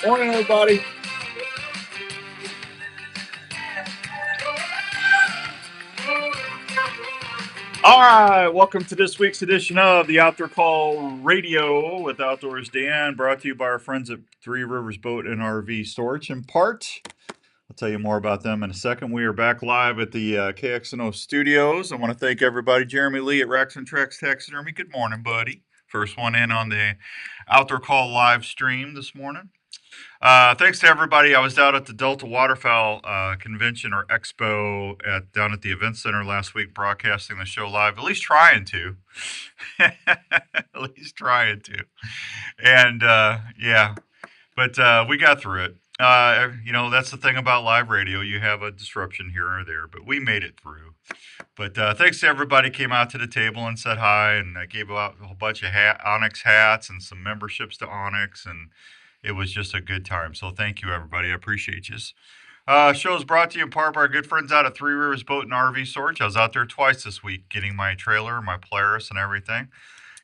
Morning, everybody. All right, welcome to this week's edition of the Outdoor Call Radio with Outdoors Dan, brought to you by our friends at Three Rivers Boat and RV Storage in part. I'll tell you more about them in a second. We are back live at the KXNO studios. I want to thank everybody. Jeremy Lee at Racks and Tracks Taxidermy. Good morning, buddy. First one in on the Outdoor Call live stream this morning. Thanks to everybody. I was down at the Delta Waterfowl Convention or Expo down at the Event Center last week, broadcasting the show live. At least trying to. At least trying to. And yeah, but we got through it. That's the thing about live radio. You have a disruption here or there, but we made it through. But thanks to everybody came out to the table and said hi, and I gave out a whole bunch of Onyx hats and some memberships to Onyx, and it was just a good time. So thank you, everybody. I appreciate you. Show is brought to you in part by our good friends out at Three Rivers Boat and RV Storage. I was out there twice this week getting my trailer, my Polaris, and everything.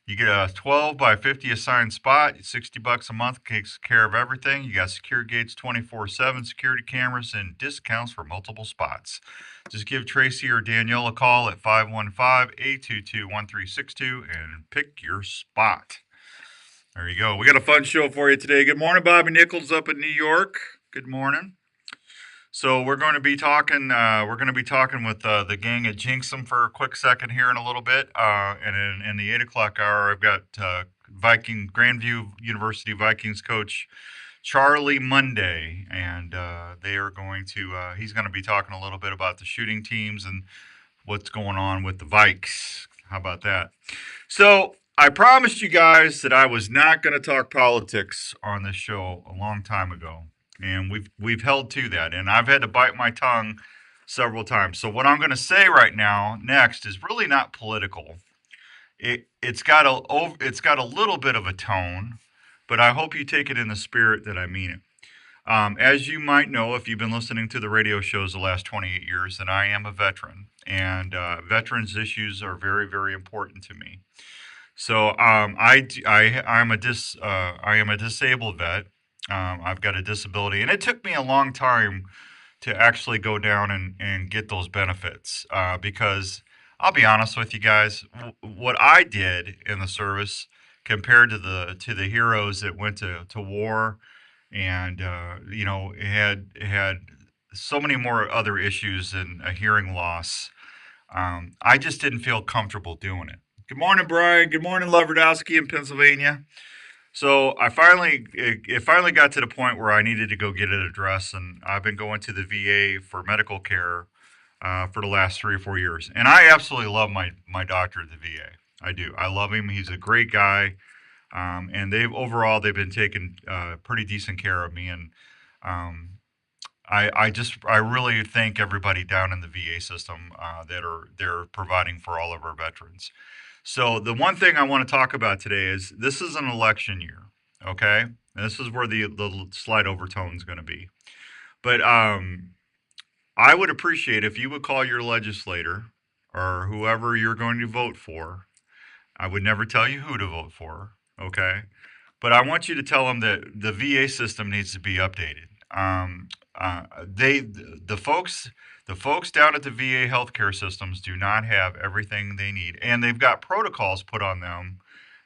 You get a 12 by 50 assigned spot, $60 a month, takes care of everything. You got secure gates 24/7, security cameras, and discounts for multiple spots. Just give Tracy or Danielle a call at 515-822-1362 and pick your spot. There you go. We got a fun show for you today. Good morning, Bobby Nichols up in New York. Good morning. So we're going to be talking. We're going to be talking with the gang at Jinxem for a quick second here in a little bit. And in the 8 o'clock hour, I've got Grandview University Vikings coach Charlie Mundy, and they are going to. He's going to be talking a little bit about the shooting teams and what's going on with the Vikes. How about that? So I promised you guys that I was not going to talk politics on this show a long time ago, and we've held to that. And I've had to bite my tongue several times. So what I'm going to say right now next is really not political. It's got a little bit of a tone, but I hope you take it in the spirit that I mean it. As you might know, if you've been listening to the radio shows the last 28 years, that I am a veteran, and veterans issues are very, very important to me. So I am a disabled vet. I've got a disability, and it took me a long time to actually go down and get those benefits because I'll be honest with you guys, what I did in the service compared to the heroes that went to war and had so many more other issues than a hearing loss. I just didn't feel comfortable doing it. Good morning, Brian. Good morning, Loverdowski in Pennsylvania. So it finally got to the point where I needed to go get it addressed, and I've been going to the VA for medical care for the last 3 or 4 years, and I absolutely love my doctor at the VA. I do. I love him. He's a great guy, and they've been taking pretty decent care of me, and I really thank everybody down in the VA system they're providing for all of our veterans. So the one thing I want to talk about today is this is an election year, okay? And this is where the slight overtone is going to be. But I would appreciate if you would call your legislator or whoever you're going to vote for. I would never tell you who to vote for, okay? But I want you to tell them that the VA system needs to be updated. The folks down at the VA healthcare systems do not have everything they need, and they've got protocols put on them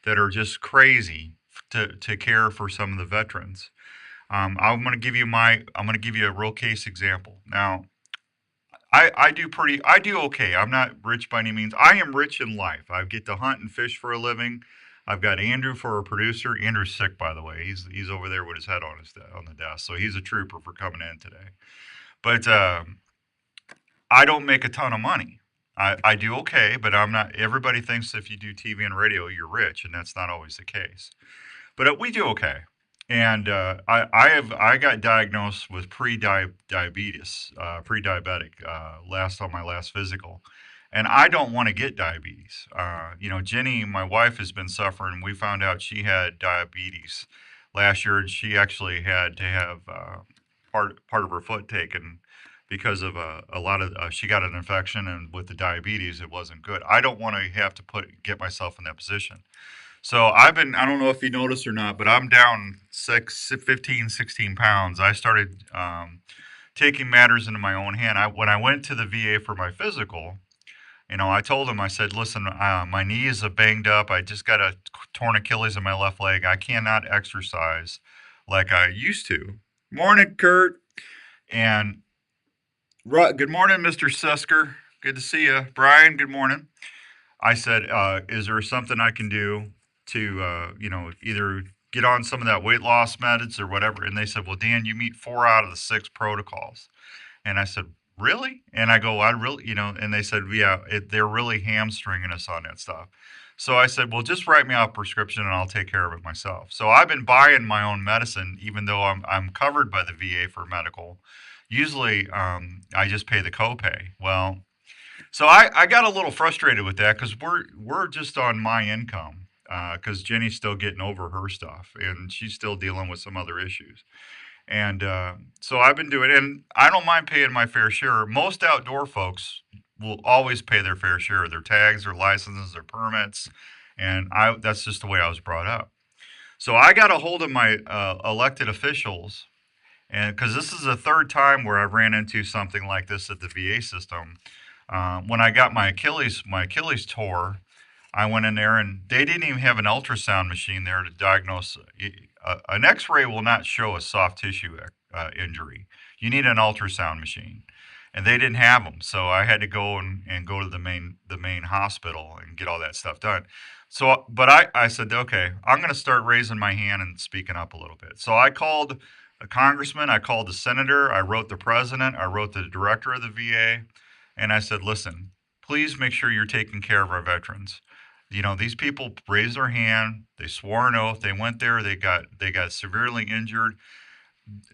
that are just crazy to care for some of the veterans. I'm going to give you a real case example. Now, I do okay. I'm not rich by any means. I am rich in life. I get to hunt and fish for a living. I've got Andrew for a producer. Andrew's sick, by the way. He's over there with his head on the desk, so he's a trooper for coming in today. But I don't make a ton of money. I do okay, but I'm not. Everybody thinks if you do TV and radio, you're rich, and that's not always the case. But we do okay. And I got diagnosed with pre-diabetes, pre-diabetic, on my last physical, and I don't want to get diabetes. Jenny, my wife, has been suffering. We found out she had diabetes last year, and she actually had to have part of her foot taken because of a lot of she got an infection, and with the diabetes, it wasn't good. I don't want to have to get myself in that position. So I don't know if you noticed or not, but I'm down 15, 16 pounds. I started taking matters into my own hand. When I went to the VA for my physical, I told him, I said, listen, my knee is banged up. I just got a torn Achilles in my left leg. I cannot exercise like I used to. Morning, Kurt. And good morning, Mr. Sesker. Good to see you. Brian, good morning. I said, is there something I can do to, either get on some of that weight loss meds or whatever? And they said, well, Dan, you meet 4 out of the 6 protocols. And I said, really? And I go, I really, and they said, yeah, they're really hamstringing us on that stuff. So I said, well, just write me out a prescription and I'll take care of it myself. So I've been buying my own medicine, even though I'm covered by the VA for medical. Usually, I just pay the copay. Well, so I got a little frustrated with that because we're just on my income because Jenny's still getting over her stuff and she's still dealing with some other issues. And so I've been doing, and I don't mind paying my fair share. Most outdoor folks will always pay their fair share of their tags, their licenses, their permits, and that's just the way I was brought up. So I got a hold of my elected officials, and because this is the third time where I've ran into something like this at the VA system. When I got my Achilles tore, I went in there and they didn't even have an ultrasound machine there to diagnose. An X-ray will not show a soft tissue injury. You need an ultrasound machine, and they didn't have them. So I had to go and go to the main hospital and get all that stuff done. So, but I said, okay, I'm going to start raising my hand and speaking up a little bit. So I called a congressman, I called the senator, I wrote the president, I wrote the director of the VA, and I said, listen, please make sure you're taking care of our veterans. These people raised their hand, they swore an oath, they went there, they got severely injured.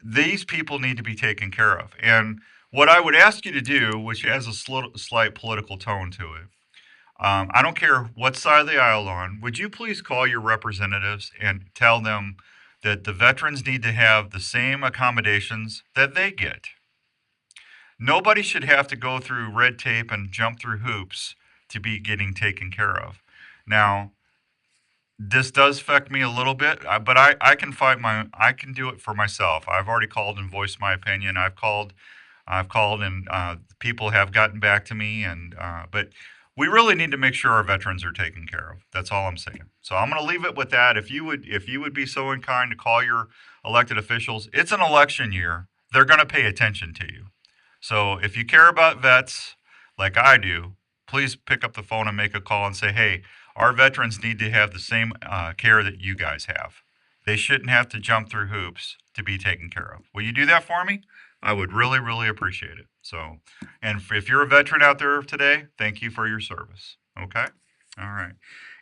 These people need to be taken care of. And what I would ask you to do, which has a slight political tone to it, I don't care what side of the aisle on, would you please call your representatives and tell them that the veterans need to have the same accommodations that they get? Nobody should have to go through red tape and jump through hoops to be getting taken care of. Now, this does affect me a little bit, but I can do it for myself. I've already called and voiced my opinion. I've called, and people have gotten back to me, but we really need to make sure our veterans are taken care of. That's all I'm saying. So I'm going to leave it with that. If you would be so unkind to call your elected officials, it's an election year. They're going to pay attention to you. So if you care about vets like I do, please pick up the phone and make a call and say, hey, our veterans need to have the same care that you guys have. They shouldn't have to jump through hoops to be taken care of. Will you do that for me? I would really, really appreciate it. So, and if you're a veteran out there today, thank you for your service. Okay? All right.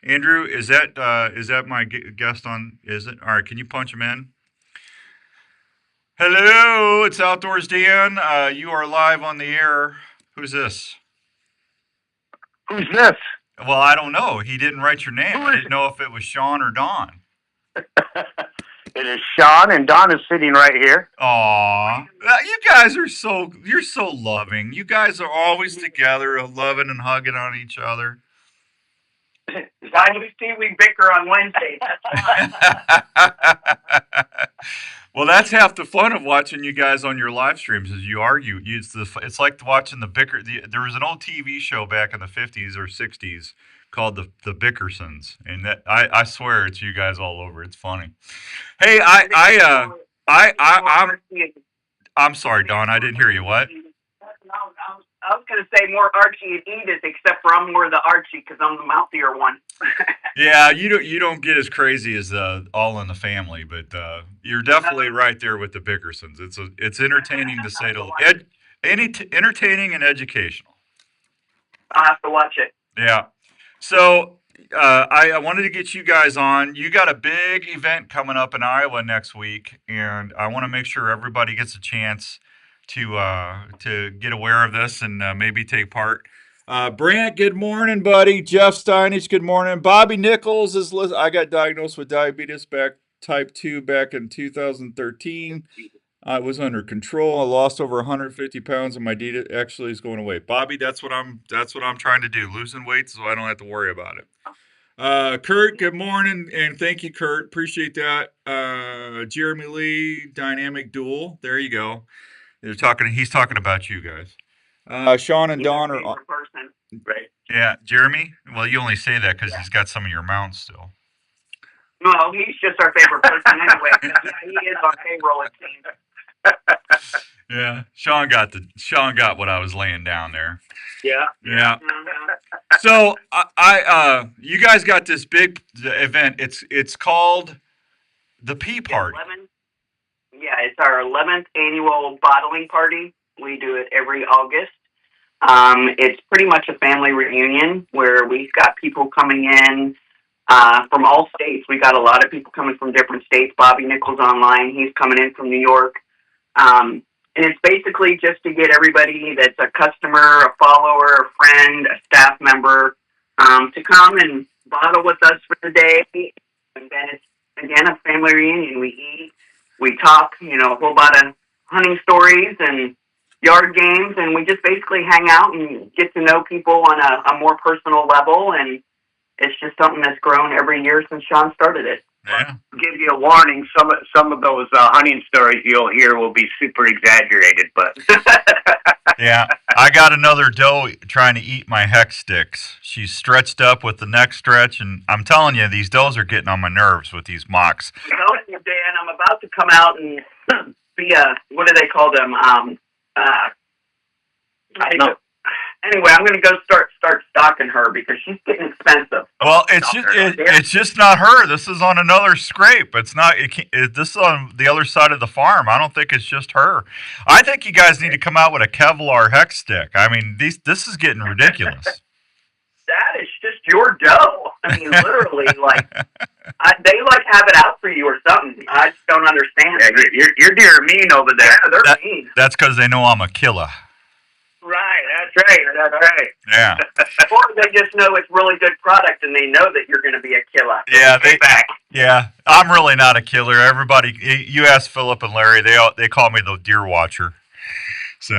Andrew, is that my guest on? Is it? All right. Can you punch him in? Hello, it's Outdoors Dan. You are live on the air. Who's this? Who's this? Well, I don't know. He didn't write your name. Who I is didn't know if it was Sean or Don. It is Sean, and Don is sitting right here. Aw, you guys you're so loving. You guys are always together, loving and hugging on each other. I see we bicker on Wednesday. Well, that's half the fun of watching you guys on your live streams is you argue. It's like watching the bicker. There was an old TV show back in the 50s or 60s called the Bickersons, and that I swear it's you guys all over. It's funny. Hey, I'm sorry, Don. I didn't hear you. What? I was going to say more Archie and Edith, except for I'm more the Archie because I'm the mouthier one. Yeah, you don't get as crazy as All in the Family, but you're definitely right there with the Bickersons. It's entertaining to say the entertaining and educational. I'll have to watch it. Yeah. So I wanted to get you guys on. You got a big event coming up in Iowa next week, and I want to make sure everybody gets a chance to get aware of this and maybe take part. Brant, good morning, buddy. Jeff Steinich, good morning. Bobby Nichols is. I got diagnosed with diabetes type 2 back in 2013. I was under control. I lost over 150 pounds, and my diet actually is going away. Bobby, that's what I'm trying to do, losing weight, so I don't have to worry about it. Kurt, good morning, and thank you, Kurt. Appreciate that. Jeremy Lee, Dynamic Duel. There you go. They're talking. He's talking about you guys. Sean and He's Don my are. favorite person. Right. Yeah, Jeremy. Well, you only say that because he's got some of your mounts still. No, he's just our favorite person anyway. Yeah, he is on payroll, it seems. Yeah, Sean got what I was laying down there. Yeah. Yeah. Mhm. So you guys got this big event. It's called the Pea Party. It's our 11th annual bottling party. We do it every August. It's pretty much a family reunion where we've got people coming in from all states. We got a lot of people coming from different states. Bobby Nichols online. He's coming in from New York. And it's basically just to get everybody that's a customer, a follower, a friend, a staff member to come and bottle with us for the day. And then it's, again, a family reunion. We eat, we talk, a whole lot of hunting stories and yard games, and we just basically hang out and get to know people on a more personal level. And it's just something that's grown every year since Sean started it. Yeah. Give you a warning. Some of those hunting stories you'll hear will be super exaggerated, but Yeah. I got another doe trying to eat my hex sticks. She's stretched up with the neck stretch, and I'm telling you, these does are getting on my nerves with these mocks. I'm telling you, Dan, I'm about to come out and be a, what do they call them? Anyway, I'm going to go start stocking her because she's getting expensive. Well, it's just not her. This is on another scrape. It's not. This is on the other side of the farm. I don't think it's just her. I think you guys need to come out with a Kevlar hex stick. I mean, this is getting ridiculous. That is just your dough. I mean, literally, they have it out for you or something. I just don't understand. Yeah, your deer are mean over there. Yeah, they're mean. That's because they know I'm a killer. Right, that's right. Yeah. Or they just know it's really good product and they know that you're going to be a killer. Yeah, back. Yeah, I'm really not a killer. Everybody, you ask Philip and Larry, they call me the deer watcher. So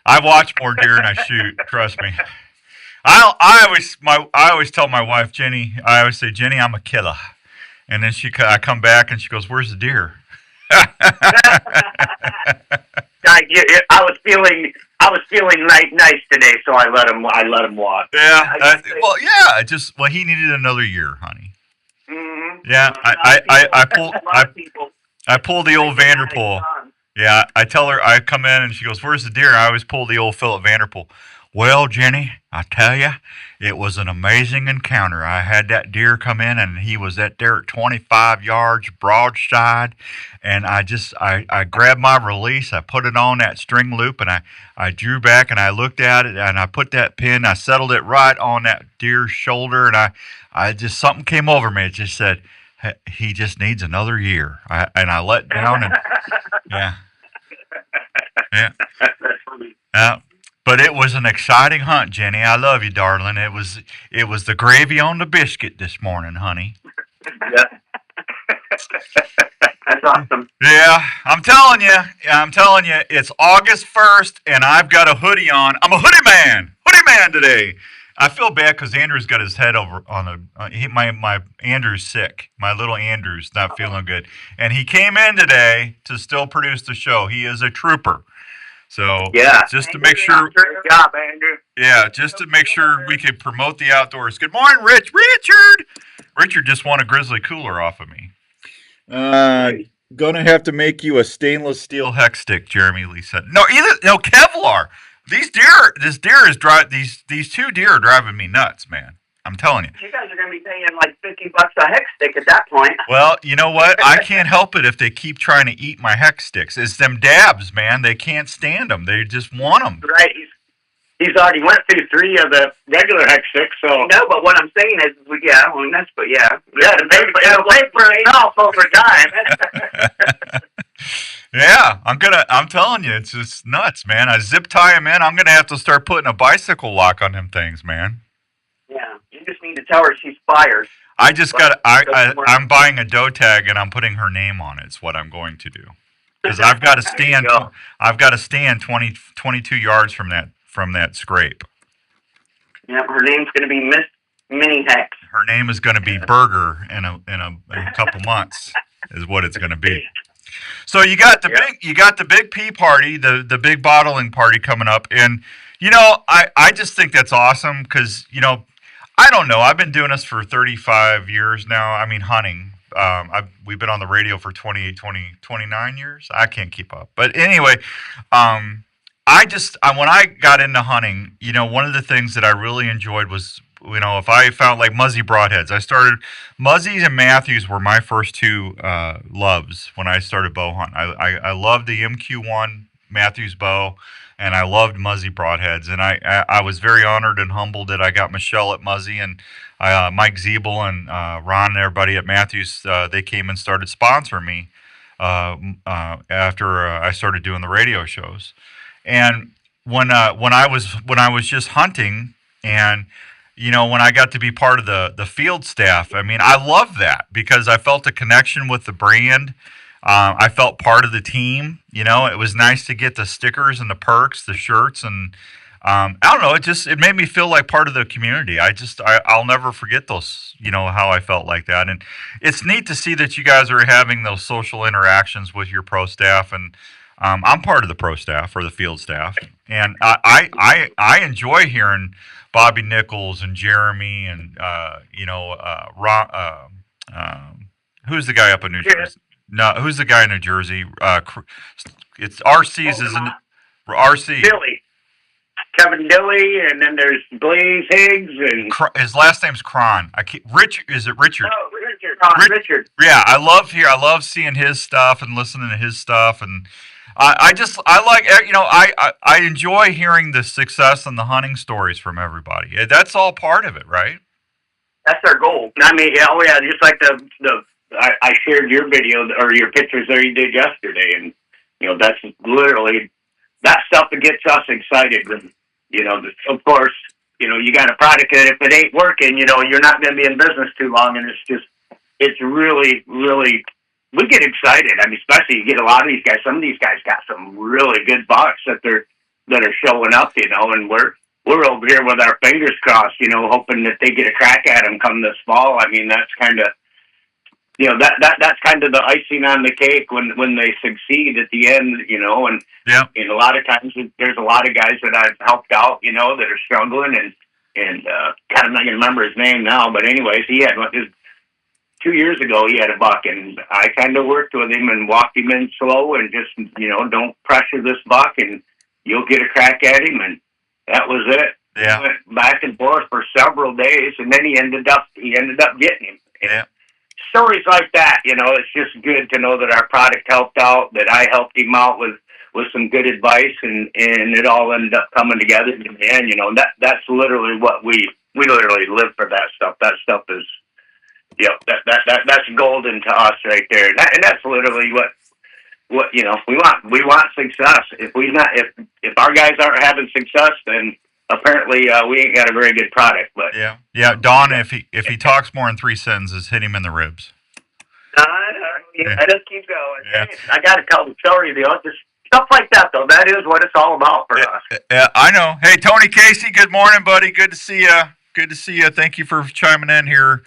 I watch more deer than I shoot. Trust me. I always tell my wife Jenny. I always say, Jenny, I'm a killer, and then I come back and she goes, "Where's the deer?" I was feeling nice today, so I let him walk. Yeah. He needed another year, honey. Mm-hmm. Yeah. I pull the old Vanderpool. Yeah. I tell her, I come in and she goes, "Where's the deer?" I always pull the old Philip Vanderpool. Well, Jenny, I tell you, it was an amazing encounter. I had that deer come in, and he was at there at 25 yards broadside, and I grabbed my release, I put it on that string loop, and I drew back, and I looked at it, and I put that pin, I settled it right on that deer's shoulder, and I just, something came over me. It just said, he just needs another year. And I let down, and yeah. That's funny. But it was an exciting hunt, Jenny. I love you, darling. It was the gravy on the biscuit this morning, honey. Yeah. That's awesome. Yeah, I'm telling you, it's August 1st, and I've got a hoodie on. I'm a hoodie man today. I feel bad because Andrew's got his head over on my Andrew's sick. My little Andrew's not feeling good, and he came in today to still produce the show. He is a trooper. So just to make sure, Good job, Andrew. Yeah, just to make sure we can promote the outdoors. Good morning, Richard. Richard just won a grizzly cooler off of me. Gonna have to make you a stainless steel hex stick, Jeremy Lee said. No, Kevlar. These two deer are driving me nuts, man. I'm telling you. You guys are going to be paying like $50 a hex stick at that point. Well, you know what? I can't help it if they keep trying to eat my hex sticks. It's them dabs, man. They can't stand them. They just want them. Right. He's already went through 3 of the regular hex sticks, so. No, but what I'm saying is, yeah, it'll pay for itself over time. Yeah, I'm telling you, it's just nuts, man. I zip tie them in. I'm gonna have to start putting a bicycle lock on them things, man. Yeah, you just need to tell her she's fired. I'm buying a doe tag and I'm putting her name on it. It's what I'm going to do. Because I've got to stand 22 yards from that scrape. Yeah, her name's going to be Miss Mini Hex. Her name is going to be Burger in a couple months, is what it's going to be. So you got the big pea party, the big bottling party coming up, and I just think that's awesome because I don't know. I've been doing this for 35 years now. I mean, hunting. We've been on the radio for 29 years. I can't keep up. But anyway, when I got into hunting, one of the things that I really enjoyed was, if I found like Muzzy broadheads, Muzzies and Matthews were my first two loves when I started bow hunting. I loved the MQ1 Matthews bow, and I loved Muzzy broadheads, and I was very honored and humbled that I got Michelle at Muzzy and Mike Zeeble and Ron and everybody at Matthews. They came and started sponsoring me after I started doing the radio shows. And when I was just hunting, and when I got to be part of the field staff, I mean, I loved that because I felt a connection with the brand. I felt part of the team. It was nice to get the stickers and the perks, the shirts, and I don't know. It made me feel like part of the community. I'll never forget those. How I felt like that, and it's neat to see that you guys are having those social interactions with your pro staff, and I'm part of the pro staff or the field staff, and I enjoy hearing Bobby Nichols and Jeremy and Ron, who's the guy up in New Jersey? No, who's the guy in New Jersey? It's RC's, isn't it? RC. Dilly. Kevin Dilly, and then there's Blaze Higgs, and his last name's Cron. Is it Richard? Oh, Richard. Yeah, I love seeing his stuff and listening to his stuff, and I enjoy hearing the success and the hunting stories from everybody. That's all part of it, right? That's our goal. I mean, just like I shared your video or your pictures there you did yesterday, and that's literally that stuff that gets us excited. And of course, you got a product that if it ain't working, you're not going to be in business too long, and it's really, really. We get excited. I mean, especially you get a lot of these guys. Some of these guys got some really good bucks that are showing up, and we're over here with our fingers crossed, hoping that they get a crack at them come this fall. I mean, that's kind of. That's kind of the icing on the cake when they succeed at the end, and a lot of times there's a lot of guys that I've helped out, that are struggling, and God, I'm not going to remember his name now, but anyways, he had 2 years ago he had a buck, and I kind of worked with him and walked him in slow and just, don't pressure this buck and you'll get a crack at him, and that was it. Yeah. We went back and forth for several days, and then he ended up getting him. Yeah. Stories like that, it's just good to know that our product helped out, that I helped him out with some good advice, and it all ended up coming together. And that's literally what we literally live for. That stuff. That stuff is, that's golden to us right there. And that's literally what we want. We want success. If our guys aren't having success, then apparently we ain't got a very good product. But yeah. Don, if he talks more than 3 sentences, hit him in the ribs. I just keep going. Yeah. I got to tell the story, just stuff like that, though. That is what it's all about for us. I know. Hey, Tony Casey, good morning, buddy. Good to see you. Thank you for chiming in here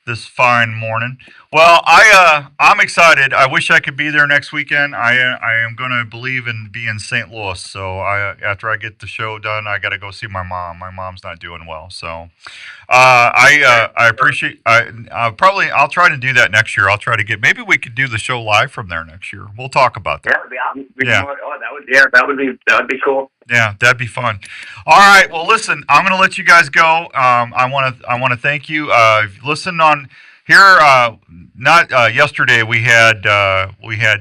this fine morning. Well, I'm excited. I wish I could be there next weekend. I am going to be in St. Louis. So after I get the show done, I got to go see my mom. My mom's not doing well. So I appreciate. I'll try to do that next year. I'll try to maybe we could do the show live from there next year. We'll talk about that. That would be cool. Yeah, that'd be fun. All right. Well, listen, I'm going to let you guys go. I want to thank you. Listen on here. Yesterday we had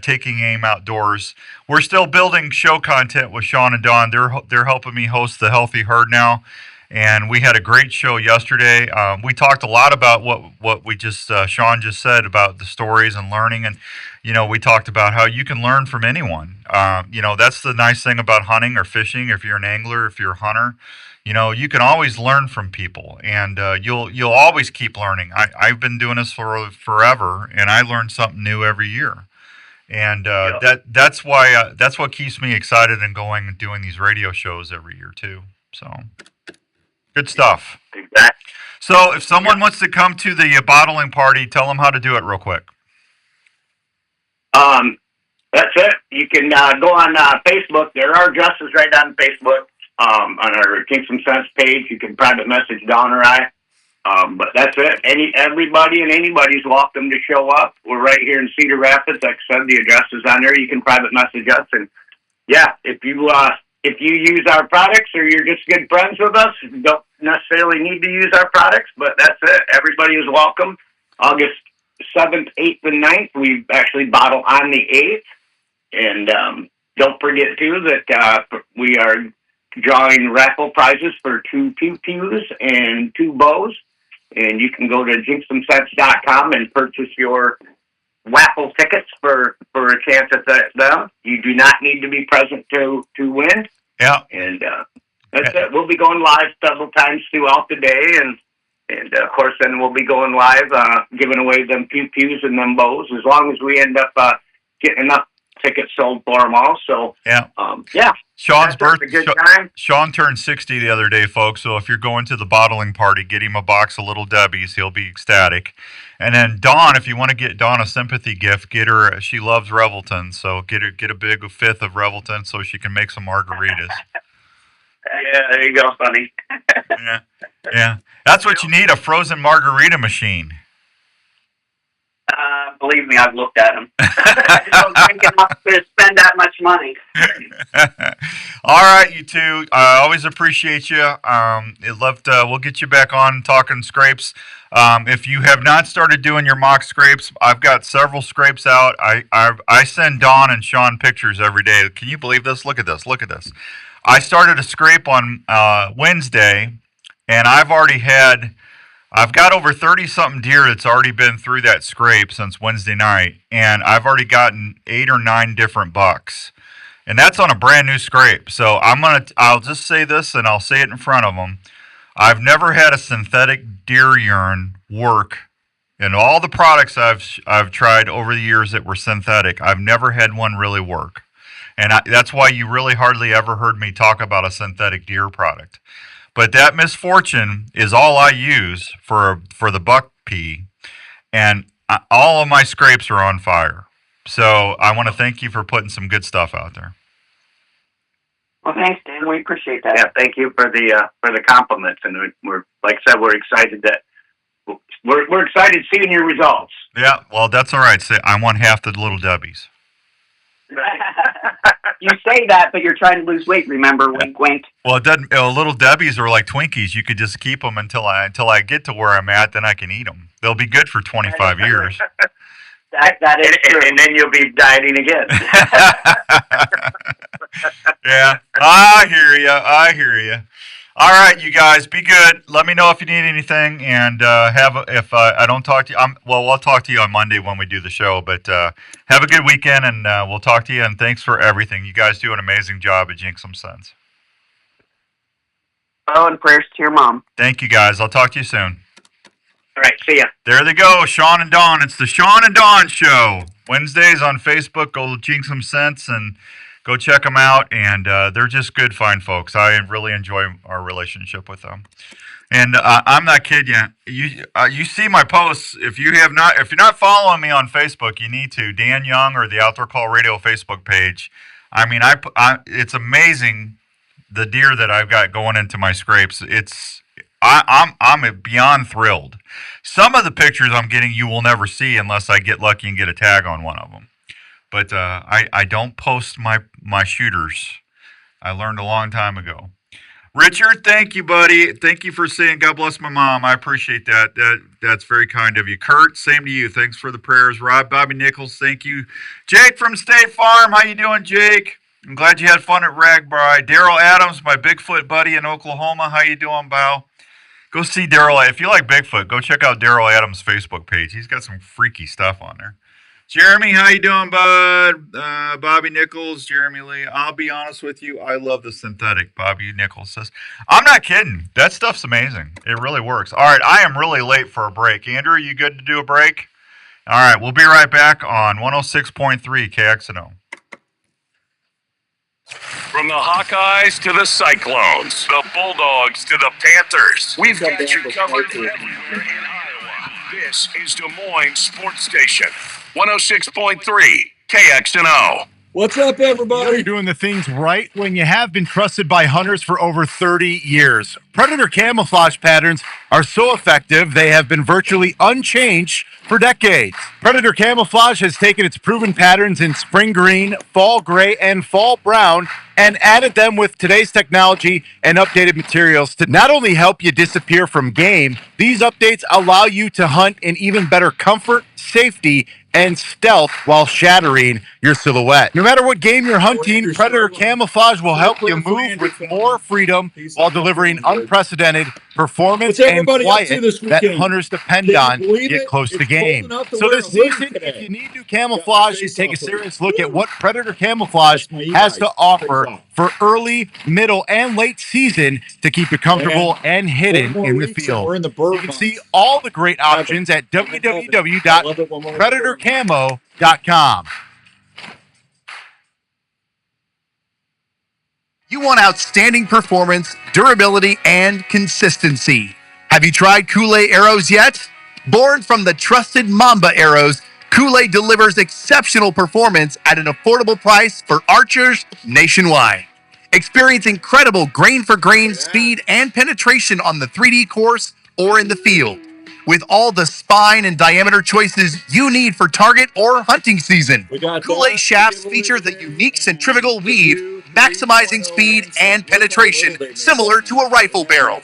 Taking Aim Outdoors. We're still building show content with Sean and Don. They're helping me host the Healthy Herd now, and we had a great show yesterday. We talked a lot about what we just Sean just said about the stories and learning, and we talked about how you can learn from anyone. That's the nice thing about hunting or fishing. If you're an angler, if you're a hunter, you can always learn from people, and you'll always keep learning. I've been doing this for forever, and I learn something new every year. And that's what keeps me excited and going and doing these radio shows every year too. So Good stuff. Exactly. So if someone wants to come to the bottling party, tell them how to do it real quick. That's it. You can go on Facebook. There are addresses right on Facebook on our Jinxem Scents page. You can private message Dawn or I. But that's it. Everybody and anybody's welcome to show up. We're right here in Cedar Rapids. Like I said, the address is on there. You can private message us. And yeah, if you use our products or you're just good friends with us, you don't necessarily need to use our products. But that's it. Everybody is welcome. August 7th, 8th, and 9th. We actually bottle on the 8th. And don't forget, too, that we are drawing raffle prizes for 2 pew-pews and 2 bows. And you can go to jinxemscents.com and purchase your raffle tickets for a chance at them. You do not need to be present to win. Yeah. And that's it. We'll be going live several times throughout the day. And of course, then we'll be going live, giving away them pew-pews and them bows, as long as we end up getting enough tickets sold for them all. So, yeah. Sean's birthday. Sean turned 60 the other day, folks. So if you're going to the bottling party, get him a box of Little Debbie's. He'll be ecstatic. And then Dawn, if you want to get Dawn a sympathy gift, get her. She loves Revelton, so get a big 5th of Revelton so she can make some margaritas. Yeah, there you go, Sonny. yeah. That's what you need, a frozen margarita machine. Believe me, I've looked at them. I don't drink enough to spend that much money. All right, you two. I always appreciate you. We'll get you back on talking scrapes. If you have not started doing your mock scrapes, I've got several scrapes out. I send Dawn and Sean pictures every day. Can you believe this? Look at this. Look at this. I started a scrape on Wednesday, and I've got over 30-something deer that's already been through that scrape since Wednesday night, and I've already gotten 8 or 9 different bucks. And that's on a brand new scrape. So I'll just say this, and I'll say it in front of them. I've never had a synthetic deer urine work. In all the products I've tried over the years that were synthetic, I've never had one really work. And that's why you really hardly ever heard me talk about a synthetic deer product. But that misfortune is all I use for the buck pee, and all of my scrapes are on fire. So I want to thank you for putting some good stuff out there. Well, thanks, Dan. We appreciate that. Yeah, thank you for the compliments, and we're like I said, we're excited we're excited seeing your results. Yeah, well, that's all right. I want half the Little Debbie's. You say that, but you're trying to lose weight. Remember, wink, wink. Well, it doesn't. Little Debbie's are like Twinkies. You could just keep them until I get to where I'm at. Then I can eat them. They'll be good for 25 years. That is true. And then you'll be dieting again. Yeah, I hear you. All right, you guys, be good. Let me know if you need anything, and if I don't talk to you, we'll talk to you on Monday when we do the show. But have a good weekend, and we'll talk to you. And thanks for everything. You guys do an amazing job at Jinxem Scents. Oh, and prayers to your mom. Thank you, guys. I'll talk to you soon. All right, see ya. There they go, Sean and Dawn. It's the Sean and Dawn Show. Wednesdays on Facebook. Go to Jinxem Scents and go check them out, and they're just good, fine folks. I really enjoy our relationship with them. And I'm not kidding you. You see my posts. If you're not following me on Facebook, you need to. Dan Young or the Outdoor Call Radio Facebook page. I mean, it's amazing the deer that I've got going into my scrapes. I'm beyond thrilled. Some of the pictures I'm getting you will never see unless I get lucky and get a tag on one of them. But I don't post my shooters. I learned a long time ago. Richard, thank you, buddy. Thank you for saying God bless my mom. I appreciate that. That's very kind of you. Kurt, same to you. Thanks for the prayers. Rob, Bobby Nichols, thank you. Jake from State Farm, how you doing, Jake? I'm glad you had fun at Ragbri. Daryl Adams, my Bigfoot buddy in Oklahoma. How you doing, Bow? Go see Daryl. If you like Bigfoot, go check out Daryl Adams' Facebook page. He's got some freaky stuff on there. Jeremy, how you doing, bud? Bobby Nichols, Jeremy Lee. I'll be honest with you, I love the synthetic, Bobby Nichols says. I'm not kidding. That stuff's amazing. It really works. All right, I am really late for a break. Andrew, you good to do a break? All right, we'll be right back on 106.3 KXNO. From the Hawkeyes to the Cyclones, the Bulldogs to the Panthers, we've got you covered everywhere in Iowa. This is Des Moines Sports Station, 106.3 KXNO. What's up, everybody? You're doing the things right when you have been trusted by hunters for over 30 years. Predator camouflage patterns are so effective, they have been virtually unchanged for decades. Predator camouflage has taken its proven patterns in spring green, fall gray, and fall brown and added them with today's technology and updated materials to not only help you disappear from game, these updates allow you to hunt in even better comfort, safety, and stealth while shattering your silhouette. No matter what game you're hunting, Predator camouflage will help you move with more freedom while delivering unprecedented performance and quiet that hunters depend on to get close to game. So this season, if you need new camouflage, take a serious look at what Predator camouflage has to offer for early, middle, and late season to keep you comfortable and hidden in the field. You can see all the great options at www.predatorcamo.com. You want outstanding performance, durability, and consistency. Have you tried Kool-Aid arrows yet? Born from the trusted Mamba arrows, Kool-Aid delivers exceptional performance at an affordable price for archers nationwide. Experience incredible grain-for-grain speed and penetration on the 3D course or in the field, with all the spine and diameter choices you need for target or hunting season. Kool-Aid shafts feature the unique centrifugal weave, maximizing speed and penetration similar to a rifle barrel.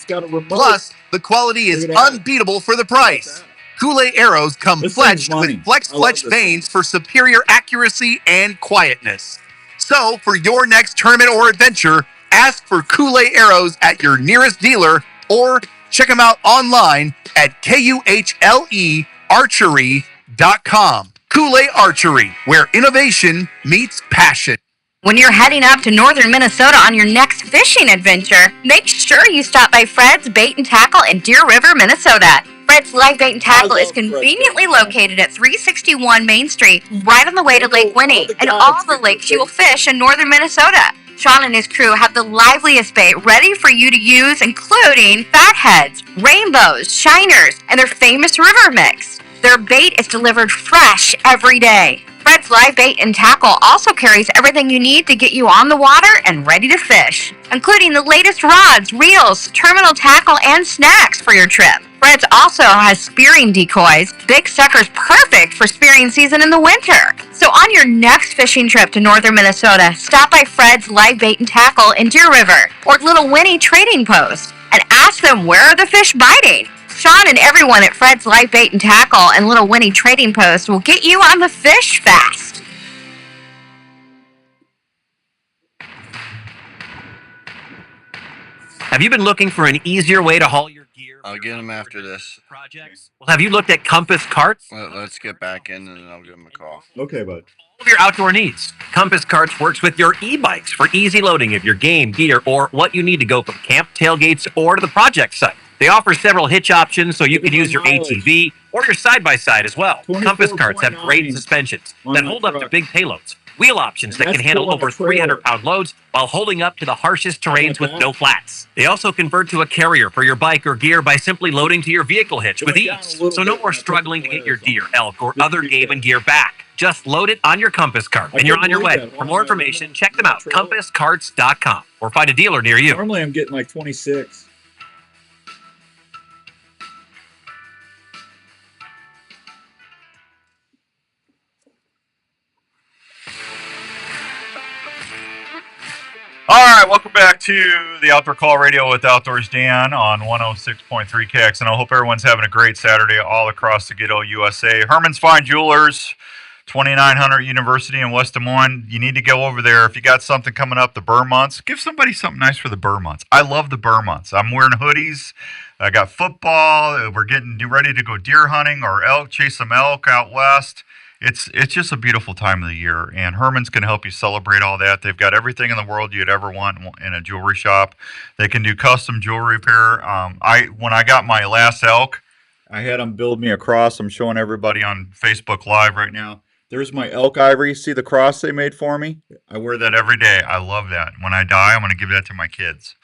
Plus, the quality is unbeatable for the price. Kool-Aid arrows come fletched with flex vanes for superior accuracy and quietness. So, for your next tournament or adventure, ask for Kool-Aid arrows at your nearest dealer or check them out online at KUHLEarchery.com. Kool-Aid Archery, where innovation meets passion. When you're heading up to northern Minnesota on your next fishing adventure, make sure you stop by Fred's Bait and Tackle in Deer River, Minnesota. Fred's Live Bait and Tackle is conveniently located at 361 Main Street, right on the way to Lake Winnie, and all the lakes you will fish in northern Minnesota. Sean and his crew have the liveliest bait ready for you to use, including fatheads, rainbows, shiners, and their famous river mix. Their bait is delivered fresh every day. Fred's Live Bait and Tackle also carries everything you need to get you on the water and ready to fish, including the latest rods, reels, terminal tackle, and snacks for your trip. Fred's also has spearing decoys, big suckers perfect for spearing season in the winter. So on your next fishing trip to northern Minnesota, stop by Fred's Live Bait and Tackle in Deer River or Little Winnie Trading Post and ask them where are the fish biting. Sean and everyone at Fred's Live Bait and Tackle and Little Winnie Trading Post will get you on the fish fast. Have you been looking for an easier way to haul your gear? I'll get them after this. Projects? Well, have you looked at Compass Carts? Let's get back in and then I'll give them a call. Okay, bud. All of your outdoor needs. Compass Carts works with your e-bikes for easy loading of your game, gear, or what you need to go from camp, tailgates, or to the project site. They offer several hitch options so you can use your ATV or your side-by-side as well. Compass Carts have great suspensions that hold up to big payloads, wheel options that can handle over 300-pound loads while holding up to the harshest terrains with no flats. They also convert to a carrier for your bike or gear by simply loading to your vehicle hitch with ease. So no more struggling to get your deer, elk, or other game and gear back. Just load it on your Compass Cart and you're on your way. For more information, check them out, compasscarts.com, or find a dealer near you. Normally I'm getting like 26. All right, welcome back to the Outdoor Call Radio with Outdoors Dan on 106.3 KX, and I hope everyone's having a great Saturday all across the good old USA. Herman's Fine Jewelers, 2900 University in West Des Moines. You need to go over there. If you got something coming up, the burr months, give somebody something nice for the burr months. I love the burr months. I'm wearing hoodies. I got football. We're getting ready to go deer hunting or elk, chase some elk out west. It's just a beautiful time of the year, and Herman's going to help you celebrate all that. They've got everything in the world you'd ever want in a jewelry shop. They can do custom jewelry repair. When I got my last elk, I had them build me a cross. I'm showing everybody on Facebook Live right now. There's my elk ivory. See the cross they made for me? I wear that every day. I love that. When I die, I'm going to give that to my kids.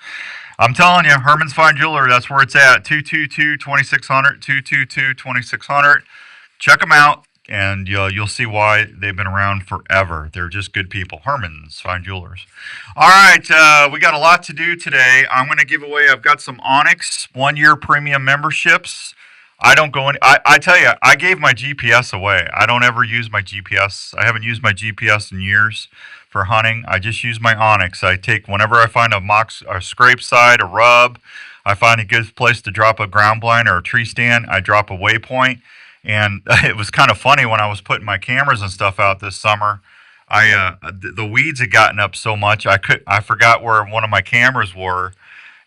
I'm telling you, Herman's Fine Jewelry, that's where it's at. 222-2600, 222-2600. Check them out, and you'll see why they've been around forever. They're just good people. Herman's Fine Jewelers. All right, we got a lot to do today. I'm going to give away, I've got some Onyx 1-year premium memberships. I don't go in. I tell you, I gave my GPS away. I don't ever use my GPS. I haven't used my GPS in years for hunting. I just use my Onyx. I take, whenever I find a scrape side, a rub, I find a good place to drop a ground blind or a tree stand, I drop a waypoint. And it was kind of funny when I was putting my cameras and stuff out this summer. The weeds had gotten up so much I forgot where one of my cameras were,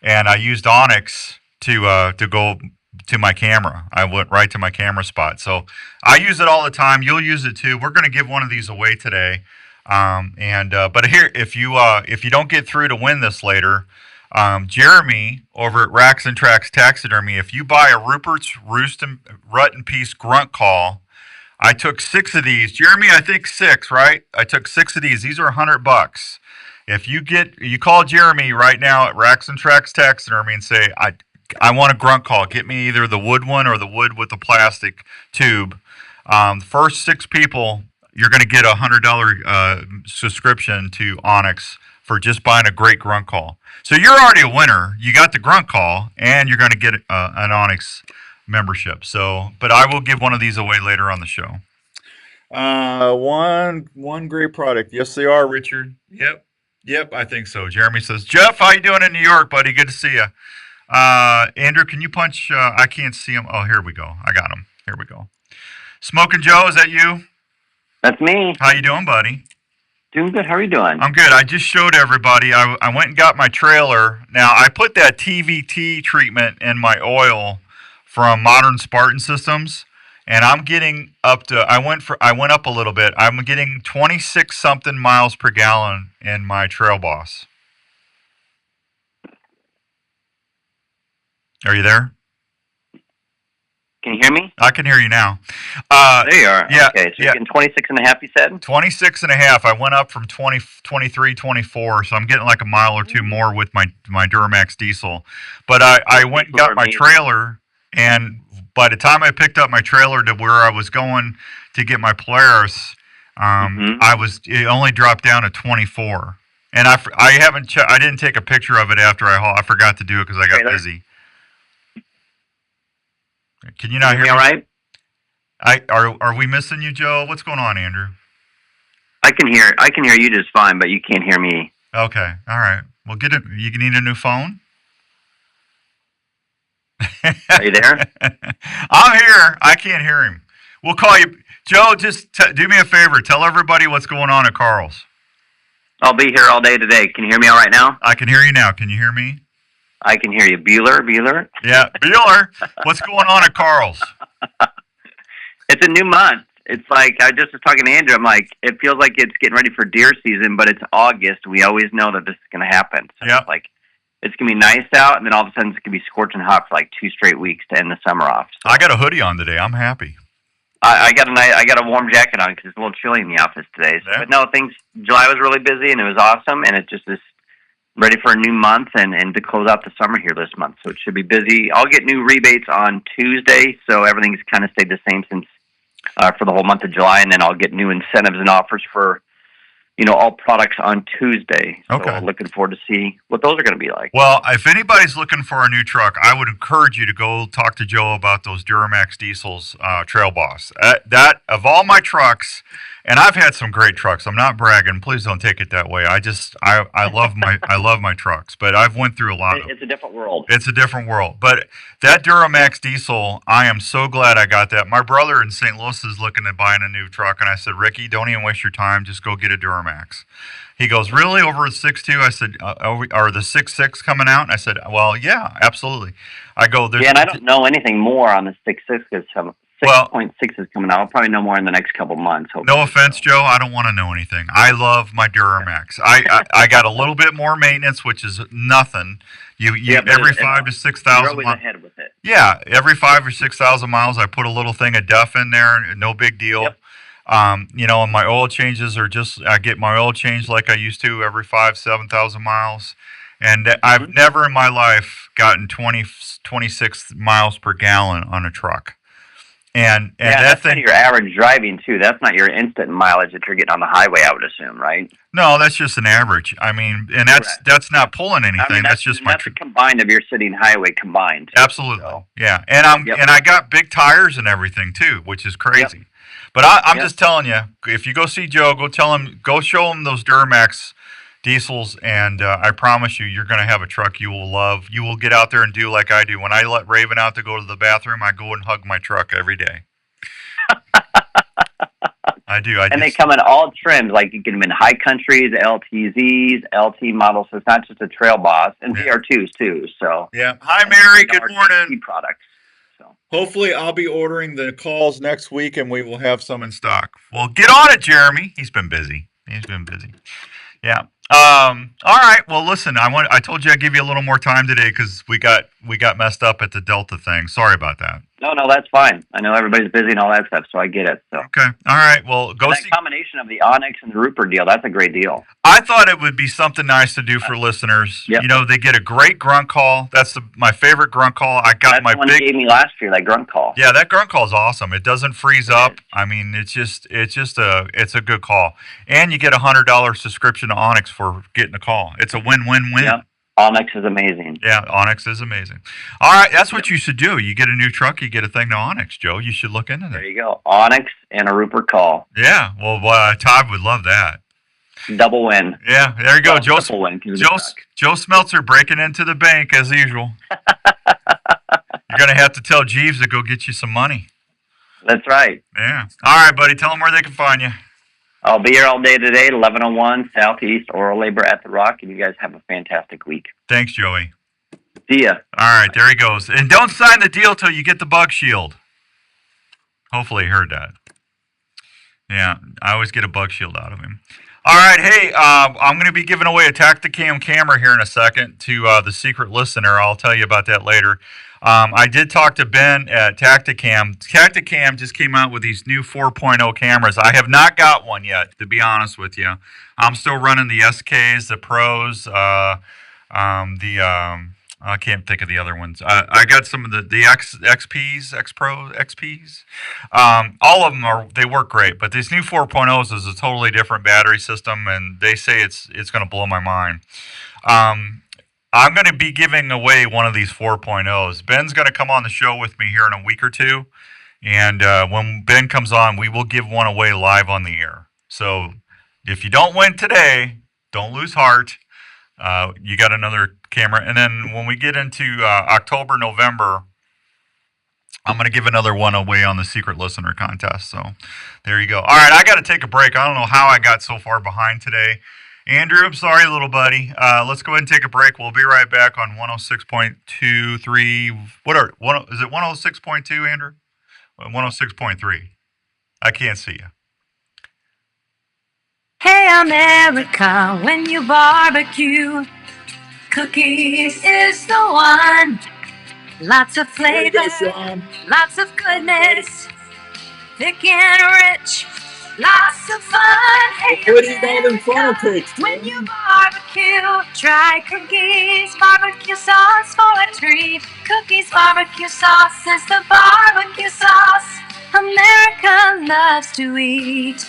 and I used Onyx to go to my camera. I went right to my camera spot. So I use it all the time. You'll use it too. We're going to give one of these away today. But here, if you don't get through to win this later, Jeremy over at Racks and Tracks Taxidermy, if you buy a Rupert's Rut and Peace grunt call, I took 6 of these. Jeremy, I think 6, right? I took 6 of these. These are $100. If you call Jeremy right now at Racks and Tracks Taxidermy and say, I want a grunt call. Get me either the wood one or the wood with the plastic tube. The first 6 people, you're going to get a $100 subscription to Onyx for just buying a great grunt call. So you're already a winner. You got the grunt call, and you're going to get an Onyx membership. So, but I will give one of these away later on the show. One great product. Yes, they are, Richard. Yep, I think so. Jeremy says, Jeff, how you doing in New York, buddy? Good to see you. Andrew, can you punch? I can't see him. Oh, here we go. I got him. Here we go. Smoking Joe, is that you? That's me. How you doing, buddy? Doing good. How are you doing? I'm good. I just showed everybody. I went and got my trailer. Now, I put that TVT treatment in my oil from Modern Spartan Systems, and I'm getting up to, I went up a little bit. I'm getting 26 something miles per gallon in my Trail Boss. Are you there? Can you hear me? I can hear you now. There you are. Yeah, okay, so you're getting 26 and a half, you said? 26 and a half. I went up from 20, 23, 24, so I'm getting like a mile or two more with my Duramax diesel. But I went and got my trailer, and by the time I picked up my trailer to where I was going to get my Polaris, it only dropped down to 24. And I didn't take a picture of it after I forgot to do it because I got busy. Can you not hear me? All right. Are we missing you, Joe? What's going on, Andrew? I can hear you just fine, but you can't hear me. Okay. All right. Well, you need a new phone? Are you there? I'm here. I can't hear him. We'll call you. Joe, just do me a favor. Tell everybody what's going on at Carl's. I'll be here all day today. Can you hear me all right now? I can hear you now. Can you hear me? I can hear you. Bueller? Yeah, Bueller. What's going on at Carl's? It's a new month. It's like, I just was talking to Andrew. I'm like, it feels like it's getting ready for deer season, but it's August. We always know that this is going to happen. So it's like, it's going to be nice out, and then all of a sudden it's going to be scorching hot for like 2 straight weeks to end the summer off. So I got a hoodie on today. I'm happy. I got a warm jacket on because it's a little chilly in the office today. So, but no, July was really busy, and it was awesome, and it just is ready for a new month and to close out the summer here this month. So it should be busy. I'll get new rebates on Tuesday, so everything's kind of stayed the same since for the whole month of July, and then I'll get new incentives and offers for all products on Tuesday. So looking forward to see what those are going to be like. Well, if anybody's looking for a new truck, I would encourage you to go talk to Joe about those Duramax Diesels Trail Boss. That of all my trucks, and I've had some great trucks. I'm not bragging. Please don't take it that way. I love my trucks, but I've went through a lot of them. It's a different world. It's a different world. But that Duramax diesel, I am so glad I got that. My brother in St. Louis is looking at buying a new truck, and I said, Ricky, don't even waste your time. Just go get a Duramax. He goes, really, over a 6.2? I said, are the 6.6 coming out? And I said, well, yeah, absolutely. I go, there's and I don't know anything more on the 6.6 because 6.6 is coming out. I'll probably know more in the next couple months. Hopefully. No offense, Joe. I don't want to know anything. I love my Duramax. I got a little bit more maintenance, which is nothing. You every 5,000 to 6,000. You're always ahead with it. Yeah, every 5,000 or 6,000 miles, I put a little thing of Duff in there. No big deal. Yep. And my oil changes are I get my oil changed like I used to every 7,000 miles. And I've never in my life gotten 26 miles per gallon on a truck. And that that's thing, kind of your average driving too. That's not your instant mileage that you're getting on the highway, I would assume, right? no, that's just an average. I mean, and that's not pulling anything. I mean, that's just my that's the combined of your city and highway combined. Too, absolutely, so. yeah. And I got big tires and everything too, which is crazy. Yep. But I'm just telling you, if you go see Joe, go show him those Duramax diesels, and I promise you're going to have a truck you will love. You will get out there and do like I do. When I let Raven out to go to the bathroom, I go and hug my truck every day. I do. They come in all trims, like you get them in high countries, LTZs, LT models. So it's not just a Trail Boss, and VR2s too. So yeah. Hi, Mary. Good morning. Products. So hopefully, I'll be ordering the calls next week, and we will have some in stock. Well, get on it, Jeremy. He's been busy. Yeah. All right. Well, listen. I told you I'd give you a little more time today because we got messed up at the Delta thing. Sorry about that. No, that's fine. I know everybody's busy and all that stuff, so I get it. So okay. All right. Well, go see. That combination of the Onyx and the Rupert deal. That's a great deal. I thought it would be something nice to do for listeners. Yep. They get a great grunt call. That's my favorite grunt call. I got That's the one you gave me last year. That grunt call. Yeah, that grunt call is awesome. It doesn't freeze up. I mean, it's a good call, and you get $100 subscription to Onyx for getting a call. It's a win-win-win. Yep. Onyx is amazing. Yeah, Onyx is amazing. All right, that's what you should do. You get a new truck, you get a thing to Onyx, Joe. You should look into that. There you go. Onyx and a Rupert call. Yeah, well, Todd would love that. Double win. Yeah, there you go. Joe Smeltzer breaking into the bank as usual. You're going to have to tell Jeeves to go get you some money. That's right. Yeah. All right, buddy. Tell them where they can find you. I'll be here all day today, 1101 Southeast Oral Labor at the Rock, and you guys have a fantastic week. Thanks, Joey. See ya. All right, there he goes. And don't sign the deal till you get the bug shield. Hopefully he heard that. Yeah, I always get a bug shield out of him. All right, hey, I'm going to be giving away a Tacticam camera here in a second to the secret listener. I'll tell you about that later. I did talk to Ben at Tacticam. Tacticam just came out with these new 4.0 cameras. I have not got one yet, to be honest with you. I'm still running the SKs, the Pros, I can't think of the other ones. I got some of the XPs, X Pro XPs. All of them they work great, but these new 4.0s is a totally different battery system, and they say it's going to blow my mind. I'm going to be giving away one of these 4.0s. Ben's going to come on the show with me here in a week or two, and when Ben comes on, we will give one away live on the air. So if you don't win today, don't lose heart. You got another camera. And then when we get into October, November, I'm going to give another one away on the secret listener contest. So there you go. All right, I got to take a break. I don't know how I got so far behind today. Andrew, I'm sorry, little buddy. Let's go ahead and take a break. We'll be right back on 106.23. Is it 106.2, Andrew? 106.3. I can't see you. Hey America, when you barbecue, cookies is the one. Lots of flavor, lots of goodness, thick and rich, lots of fun. Hey America, when you barbecue, try Cookies barbecue sauce for a treat. Cookies barbecue sauce is the barbecue sauce America loves to eat.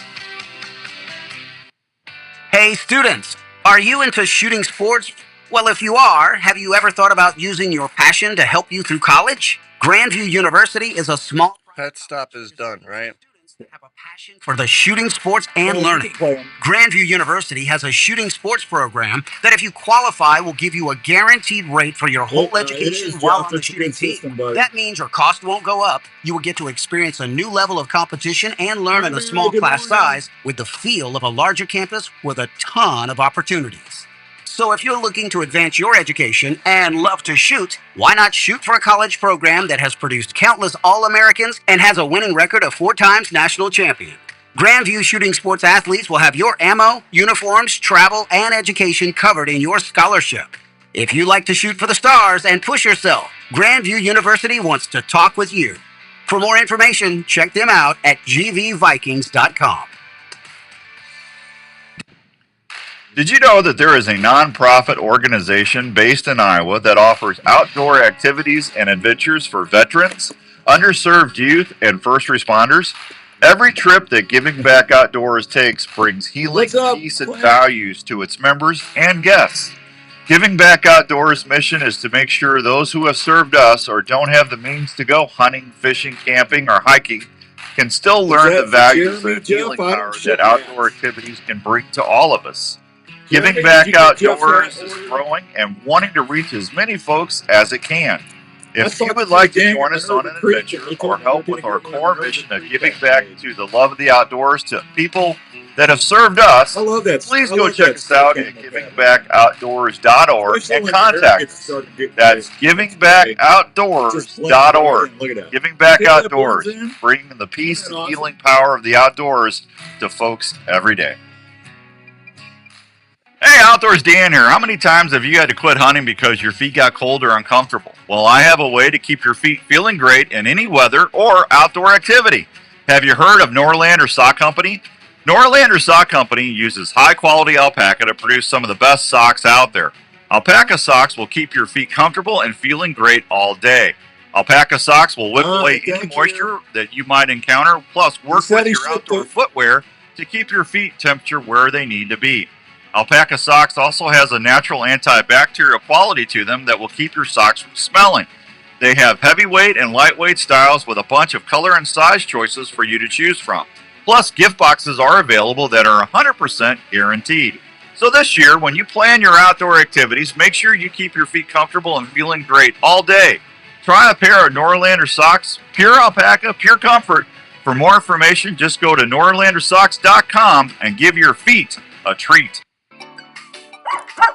Hey students, are you into shooting sports? Well, if you are, have you ever thought about using your passion to help you through college? Grandview University is a small pet stop is done, right? That have a passion for the shooting sports and learning. Grandview University has a shooting sports program that if you qualify will give you a guaranteed rate for your whole education while on the shooting team. That means your cost won't go up. You will get to experience a new level of competition and learn in a small class size with the feel of a larger campus with a ton of opportunities. So if you're looking to advance your education and love to shoot, why not shoot for a college program that has produced countless All-Americans and has a winning record of 4 times national champion? Grandview Shooting Sports athletes will have your ammo, uniforms, travel, and education covered in your scholarship. If you like to shoot for the stars and push yourself, Grandview University wants to talk with you. For more information, check them out at gvvikings.com. Did you know that there is a nonprofit organization based in Iowa that offers outdoor activities and adventures for veterans, underserved youth, and first responders? Every trip that Giving Back Outdoors takes brings healing, peace, and values to its members and guests. Giving Back Outdoors' mission is to make sure those who have served us or don't have the means to go hunting, fishing, camping, or hiking can still learn the values and healing power that outdoor activities can bring to all of us. Giving Back Outdoors is growing and wanting to reach as many folks as it can. If you would like to join us on an adventure or help with our core mission of giving back to the love of the outdoors to people that have served us, please go check us out at givingbackoutdoors.org and contact us. That's givingbackoutdoors.org. Giving Back Outdoors, bringing the peace and healing power of the outdoors to folks every day. Hey, Outdoors Dan here. How many times have you had to quit hunting because your feet got cold or uncomfortable? Well, I have a way to keep your feet feeling great in any weather or outdoor activity. Have you heard of Norlander Sock Company? Norlander Sock Company uses high-quality alpaca to produce some of the best socks out there. Alpaca socks will keep your feet comfortable and feeling great all day. Alpaca socks will whip away any moisture that you might encounter, plus work with your outdoor footwear to keep your feet temperature where they need to be. Alpaca socks also has a natural antibacterial quality to them that will keep your socks from smelling. They have heavyweight and lightweight styles with a bunch of color and size choices for you to choose from. Plus, gift boxes are available that are 100% guaranteed. So this year, when you plan your outdoor activities, make sure you keep your feet comfortable and feeling great all day. Try a pair of Norlander socks, pure alpaca, pure comfort. For more information, just go to norlandersocks.com and give your feet a treat.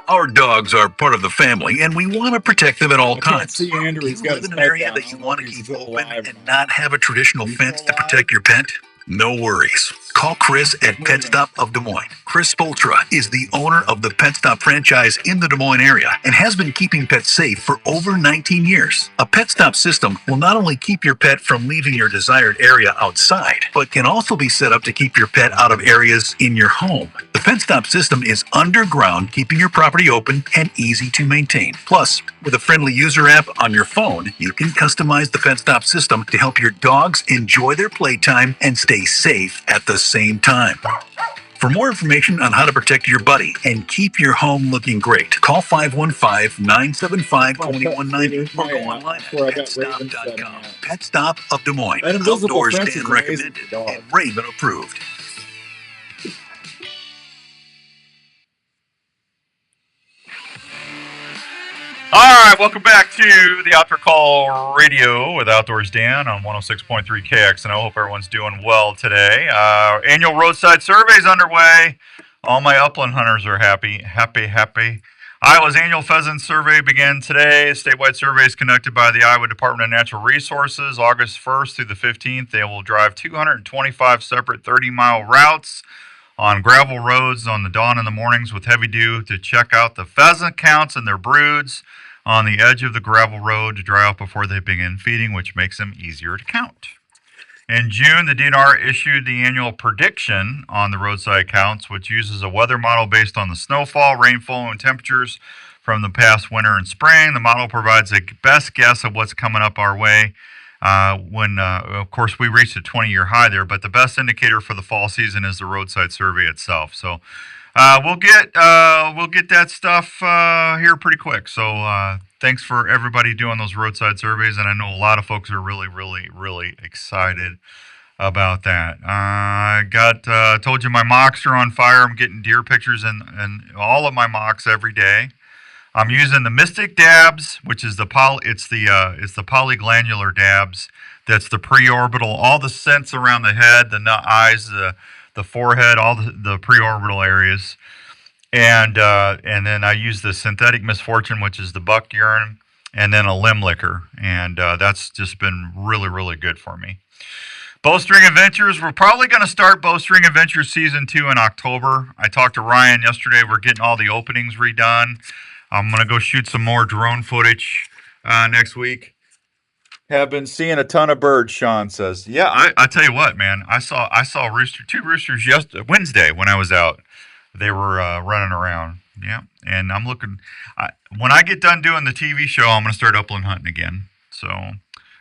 Our dogs are part of the family, and we want to protect them at all times. See Andrew, Do you live in an area that you want to keep open and not have a traditional fence to protect your pet? No worries. Call Chris at Pet Stop of Des Moines. Chris Spoltra is the owner of the Pet Stop franchise in the Des Moines area and has been keeping pets safe for over 19 years. A Pet Stop system will not only keep your pet from leaving your desired area outside, but can also be set up to keep your pet out of areas in your home. The Pet Stop system is underground, keeping your property open and easy to maintain. Plus, with a friendly user app on your phone, you can customize the Pet Stop system to help your dogs enjoy their playtime and stay safe at the same time. For more information on how to protect your buddy and keep your home looking great, call 515-975-2190 or go online at petstop.com. Pet Stop of Des Moines. Outdoors Dan recommended and Raven approved. All right, welcome back to the Outdoor Call Radio with Outdoors Dan on 106.3 KXNO. Hope everyone's doing well today. Annual roadside survey's underway. All my upland hunters are happy. Iowa's annual pheasant survey began today. A statewide survey is conducted by the Iowa Department of Natural Resources August 1st through the 15th. They will drive 225 separate 30-mile routes on gravel roads on the dawn in the mornings with heavy dew to check out the pheasant counts and their broods on the edge of the gravel road to dry out before they begin feeding, which makes them easier to count. In June, the DNR issued the annual prediction on the roadside counts, which uses a weather model based on the snowfall, rainfall, and temperatures from the past winter and spring. The model provides a best guess of what's coming up our way when, of course, we reached a 20-year high there, but the best indicator for the fall season is the roadside survey itself. So we'll get that stuff here pretty quick. So thanks for everybody doing those roadside surveys, and I know a lot of folks are really, really, really excited about that. I told you my mocks are on fire. I'm getting deer pictures in all of my mocks every day. I'm using the Mystic Dabs, which is the polyglandular dabs. That's the preorbital, all the scents around the head, the eyes, the forehead, all the preorbital areas. And then I use the synthetic misfortune, which is the buck urine, and then a limb liquor. And that's just been really, really good for me. Bowstring Adventures, we're probably going to start Bowstring Adventures Season 2 in October. I talked to Ryan yesterday. We're getting all the openings redone. I'm going to go shoot some more drone footage next week. have been seeing a ton of birds, Sean says. Yeah, I tell you what, man. I saw two roosters Wednesday when I was out. They were running around. Yeah, and I'm looking. When I get done doing the TV show, I'm going to start upland hunting again. So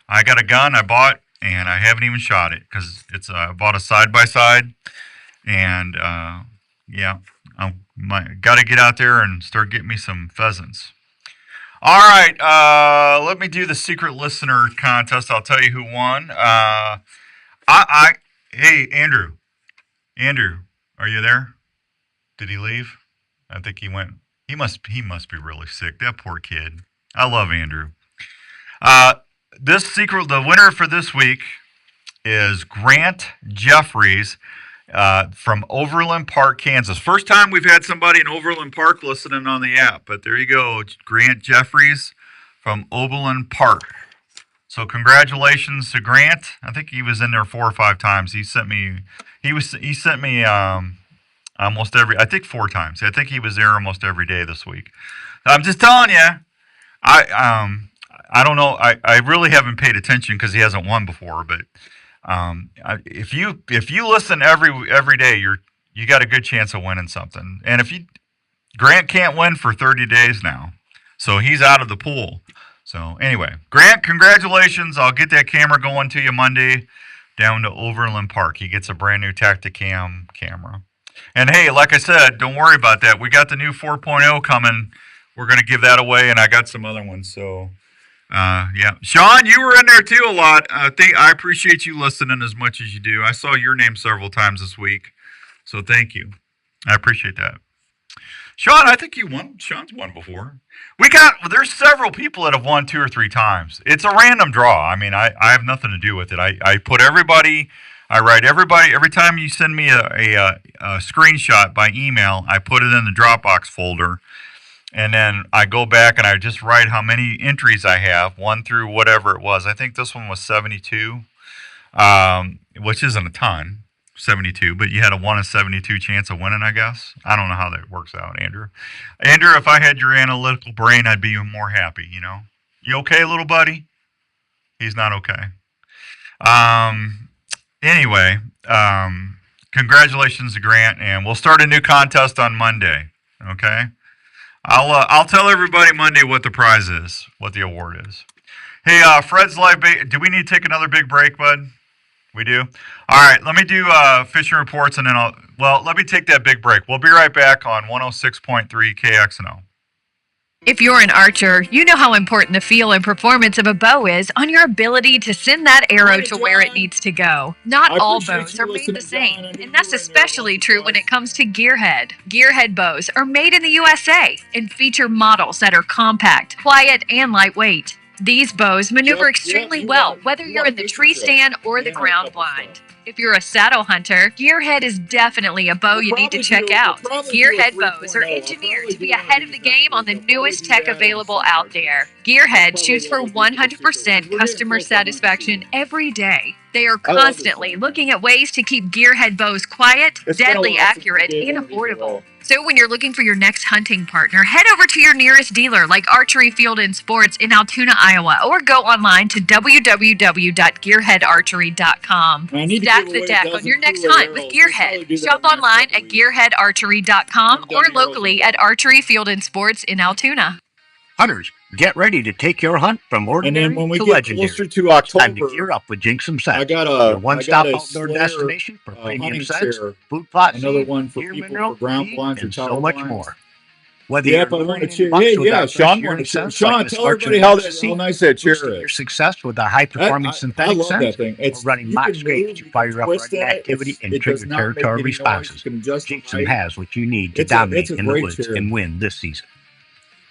I got a gun I bought, and I haven't even shot it because it's I bought a side by side, and yeah, got to get out there and start getting me some pheasants. All right, let me do the secret listener contest. I'll tell you who won. Hey, Andrew, are you there? Did he leave? I think he went. He must be really sick. That poor kid. I love Andrew. The winner for this week is Grant Jeffries from Overland Park, Kansas. First time we've had somebody in Overland Park listening on the app, but there you go, Grant Jeffries from Overland Park. So congratulations to Grant. I think he was in there 4 or 5 times. He sent me almost I think 4 times. I think he was there almost every day this week. I'm just telling you, I don't know. I really haven't paid attention because he hasn't won before. But if you listen every day, you got a good chance of winning something. And Grant can't win for 30 days now, so he's out of the pool. So anyway, Grant, congratulations. I'll get that camera going to you Monday down to Overland Park. He gets a brand new Tacticam camera. And hey, like I said, don't worry about that. We got the new 4.0 coming. We're going to give that away, and I got some other ones. So, yeah. Sean, you were in there too a lot. I appreciate you listening as much as you do. I saw your name several times this week, so thank you. I appreciate that. Sean, I think you won. Sean's won before. There's several people that have won 2 or 3 times. It's a random draw. I mean, I have nothing to do with it. I put everybody. I write everybody. Every time you send me a screenshot by email, I put it in the Dropbox folder, and then I go back and I just write how many entries I have, 1 through whatever it was. I think this one was 72, which isn't a ton, 72, but you had a 1 in 72 chance of winning, I guess. I don't know how that works out, Andrew. Andrew, if I had your analytical brain, I'd be more happy, you know. You okay, little buddy? He's not okay. Anyway, congratulations to Grant, and we'll start a new contest on Monday. Okay, I'll tell everybody Monday what the prize is, what the award is. Hey, Fred's live bait. Do we need to take another big break, bud? We do. All right, let me do fishing reports, and then let me take that big break. We'll be right back on 106.3 KXNO. If you're an archer, you know how important the feel and performance of a bow is on your ability to send that arrow to where it needs to go. Not all bows are made the same, and that's especially true when it comes to gearhead. Gearhead bows are made in the USA and feature models that are compact, quiet, and lightweight. These bows maneuver extremely well, whether you're in the tree stand or the ground blind. If you're a saddle hunter, Gearhead is definitely a bow you need to check out. Gearhead bows are engineered to be ahead of the game on the newest tech available out there. Gearhead shoots for 100% customer satisfaction every day. They are constantly looking at ways to keep Gearhead bows quiet, deadly accurate, and affordable. So when you're looking for your next hunting partner, head over to your nearest dealer like Archery Field and Sports in Altoona, Iowa, or go online to www.gearheadarchery.com. Stack the deck on your next hunt with Gearhead. Shop online at gearheadarchery.com or locally at Archery Field and Sports in Altoona. Hunters, get ready to take your hunt from ordinary and then when we to get legendary. closer to October, time to gear up with Jinxem Scents. I got your one-stop a outdoor Slayer, destination for premium scents, chair, food plot another seed, one for gear people mineral, for ground feed, blinds and and so tower much blinds. more. Whether Yeah, you're but I want learning to cheer. bucks Hey, with yeah, our Sean fresh wanted to scents like Sean, the tell Scorching everybody how Ecstasy, nice that chair boosting is. your success with our high-performing I synthetic love that scents, thing. or running You mock can scrapes move, to you fire can up twist rugged it. activity and It trigger does not make territorial any noise. responses. You can adjust the Jinxem height. has what you need to It's dominate a in the great woods chair. and win this season.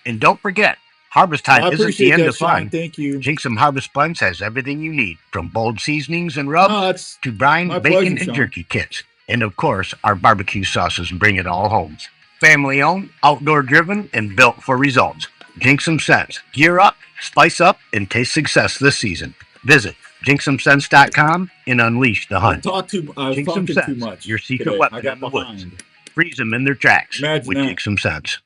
And don't forget, harvest I time isn't the appreciate end that, of Sean. fun. Thank you. Jinxem Harvest Buns has everything you need, from bold seasonings and rubs No, it's to brine, my bacon, pleasure, and Sean. jerky kits. And of course, our barbecue sauces bring it all home. Family owned, outdoor driven, and built for results. Jinxem Scents. Gear up, spice up, and taste success this season. Visit JinxemScents.com and unleash the hunt. Jinxem Scents, your secret weapon in the woods. Freeze them in their tracks with Jinxem Scents.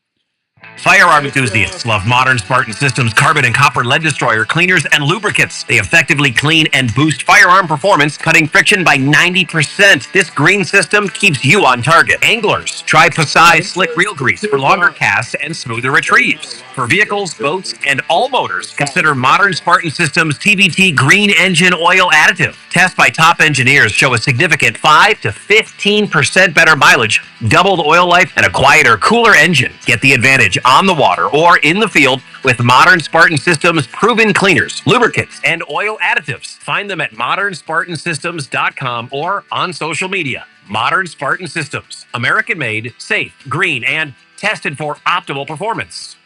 Firearm enthusiasts love modern Spartan Systems carbon and copper lead destroyer cleaners and lubricants. They effectively clean and boost firearm performance, cutting friction by 90%. This green system keeps you on target. Anglers, try Pasai Slick Reel Grease for longer casts and smoother retrieves. For vehicles, boats, and all motors, consider modern Spartan Systems TVT Green Engine Oil Additive. Tests by top engineers show a significant 5 to 15% better mileage, doubled oil life, and a quieter, cooler engine. Get the advantage on the water or in the field with modern Spartan Systems proven cleaners, lubricants, and oil additives. Find them at modernspartansystems.com or on social media. Modern Spartan Systems, American made, safe, green, and tested for optimal performance.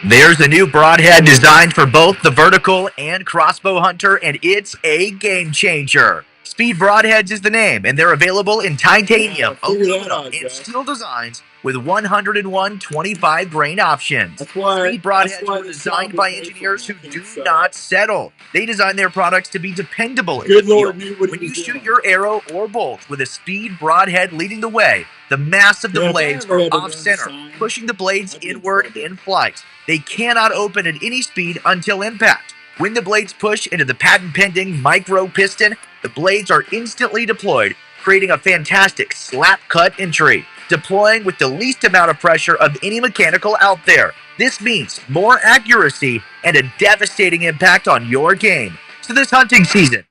There's a new broadhead designed for both the vertical and crossbow hunter, and it's a game changer. Speed Broadheads is the name, and they're available in titanium, aluminum, and steel designs with 101 25 grain options. Speed Broadheads were designed by engineers who do not settle. They design their products to be dependable in the field. When you shoot your arrow or bolt with a Speed Broadhead leading the way, the mass of the blades are off-center, pushing the blades inward in flight. They cannot open at any speed until impact. When the blades push into the patent-pending micro piston, the blades are instantly deployed, creating a fantastic slap-cut entry, deploying with the least amount of pressure of any mechanical out there. This means more accuracy and a devastating impact on your game. So this hunting season,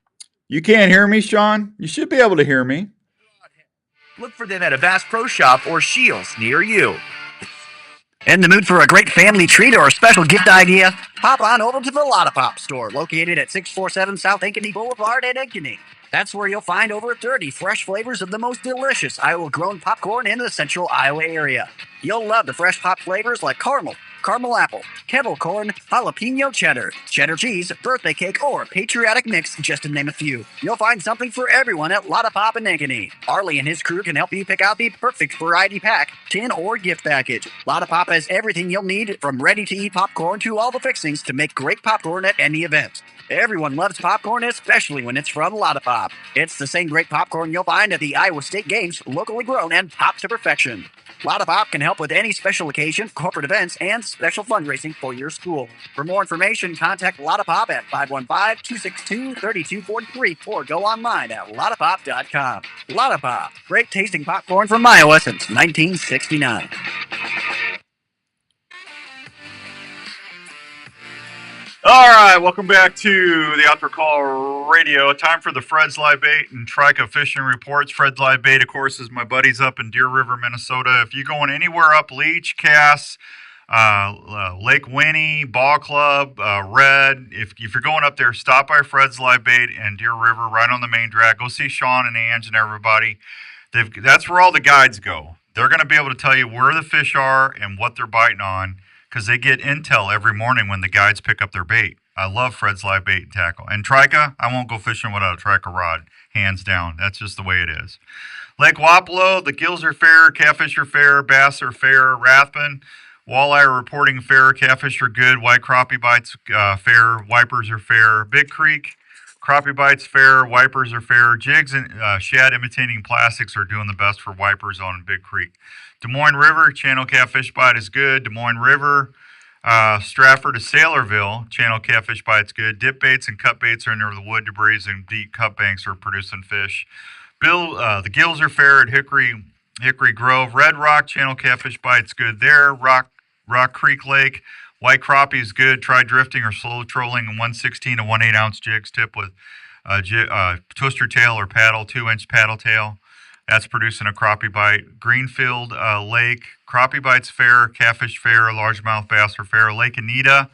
You can't hear me, Sean? You should be able to hear me. look for them at a Bass Pro Shop or Shields near you. In the mood for a great family treat or a special gift idea? Pop on over to the Lotta Pop store, located at 647 South Ankeny Boulevard in Ankeny. That's where you'll find over 30 fresh flavors of the most delicious Iowa-grown popcorn in the central Iowa area. You'll love the fresh pop flavors like caramel, caramel apple, kettle corn, jalapeno cheddar, cheddar cheese, birthday cake, or patriotic mix, just to name a few. You'll find something for everyone at Lotta Pop in Ankeny. Arlie and his crew can help you pick out the perfect variety pack, tin, or gift package. Lotta Pop has everything you'll need, from ready-to-eat popcorn to all the fixings to make great popcorn at any event. Everyone loves popcorn, especially when it's from Lotta Pop. It's the same great popcorn you'll find at the Iowa State Games, locally grown and popped to perfection. Lotta Pop can help with any special occasion, corporate events, and special fundraising for your school. For more information, contact Lotta Pop at 515-262-3243 or go online at lottapop.com. Lotta Pop, great tasting popcorn from Iowa since 1969. All right, welcome back to the Outdoor Call Radio. Time for the Fred's Live Bait and Trika Fishing Reports. Fred's Live Bait, of course, is my buddies up in Deer River, Minnesota. If you're going anywhere up Leech, Cass, Lake Winnie, Ball Club, Red, if you're going up there, stop by Fred's Live Bait and Deer River, right on the main drag. Go see Sean and Ange and everybody. That's where all the guides go. They're going to be able to tell you where the fish are and what they're biting on, because they get intel every morning when the guides pick up their bait. I love Fred's Live Bait and Tackle. And Trika, I won't go fishing without a Trika rod, hands down. That's just the way it is. Lake Wapello, the gills are fair, catfish are fair, bass are fair, Rathbun, walleye are reporting fair, catfish are good, white crappie bites fair, wipers are fair. Big Creek, crappie bites fair, wipers are fair. Jigs and shad imitating plastics are doing the best for wipers on Big Creek. Des Moines River, channel catfish bite is good. Des Moines River, Stratford to Saylorville, channel catfish bite's good. Dip baits and cut baits are near the wood debris, and deep cut banks are producing fish. The gills are fair at Hickory Grove. Red Rock, channel catfish bite's good there. Rock Creek Lake, white crappie is good. Try drifting or slow trolling in 1/16 to 1/8 ounce jigs. Tip with twister tail or paddle, 2-inch paddle tail. That's producing a crappie bite. Greenfield Lake, crappie bites fair, catfish fair, largemouth bass are fair. Lake Anita,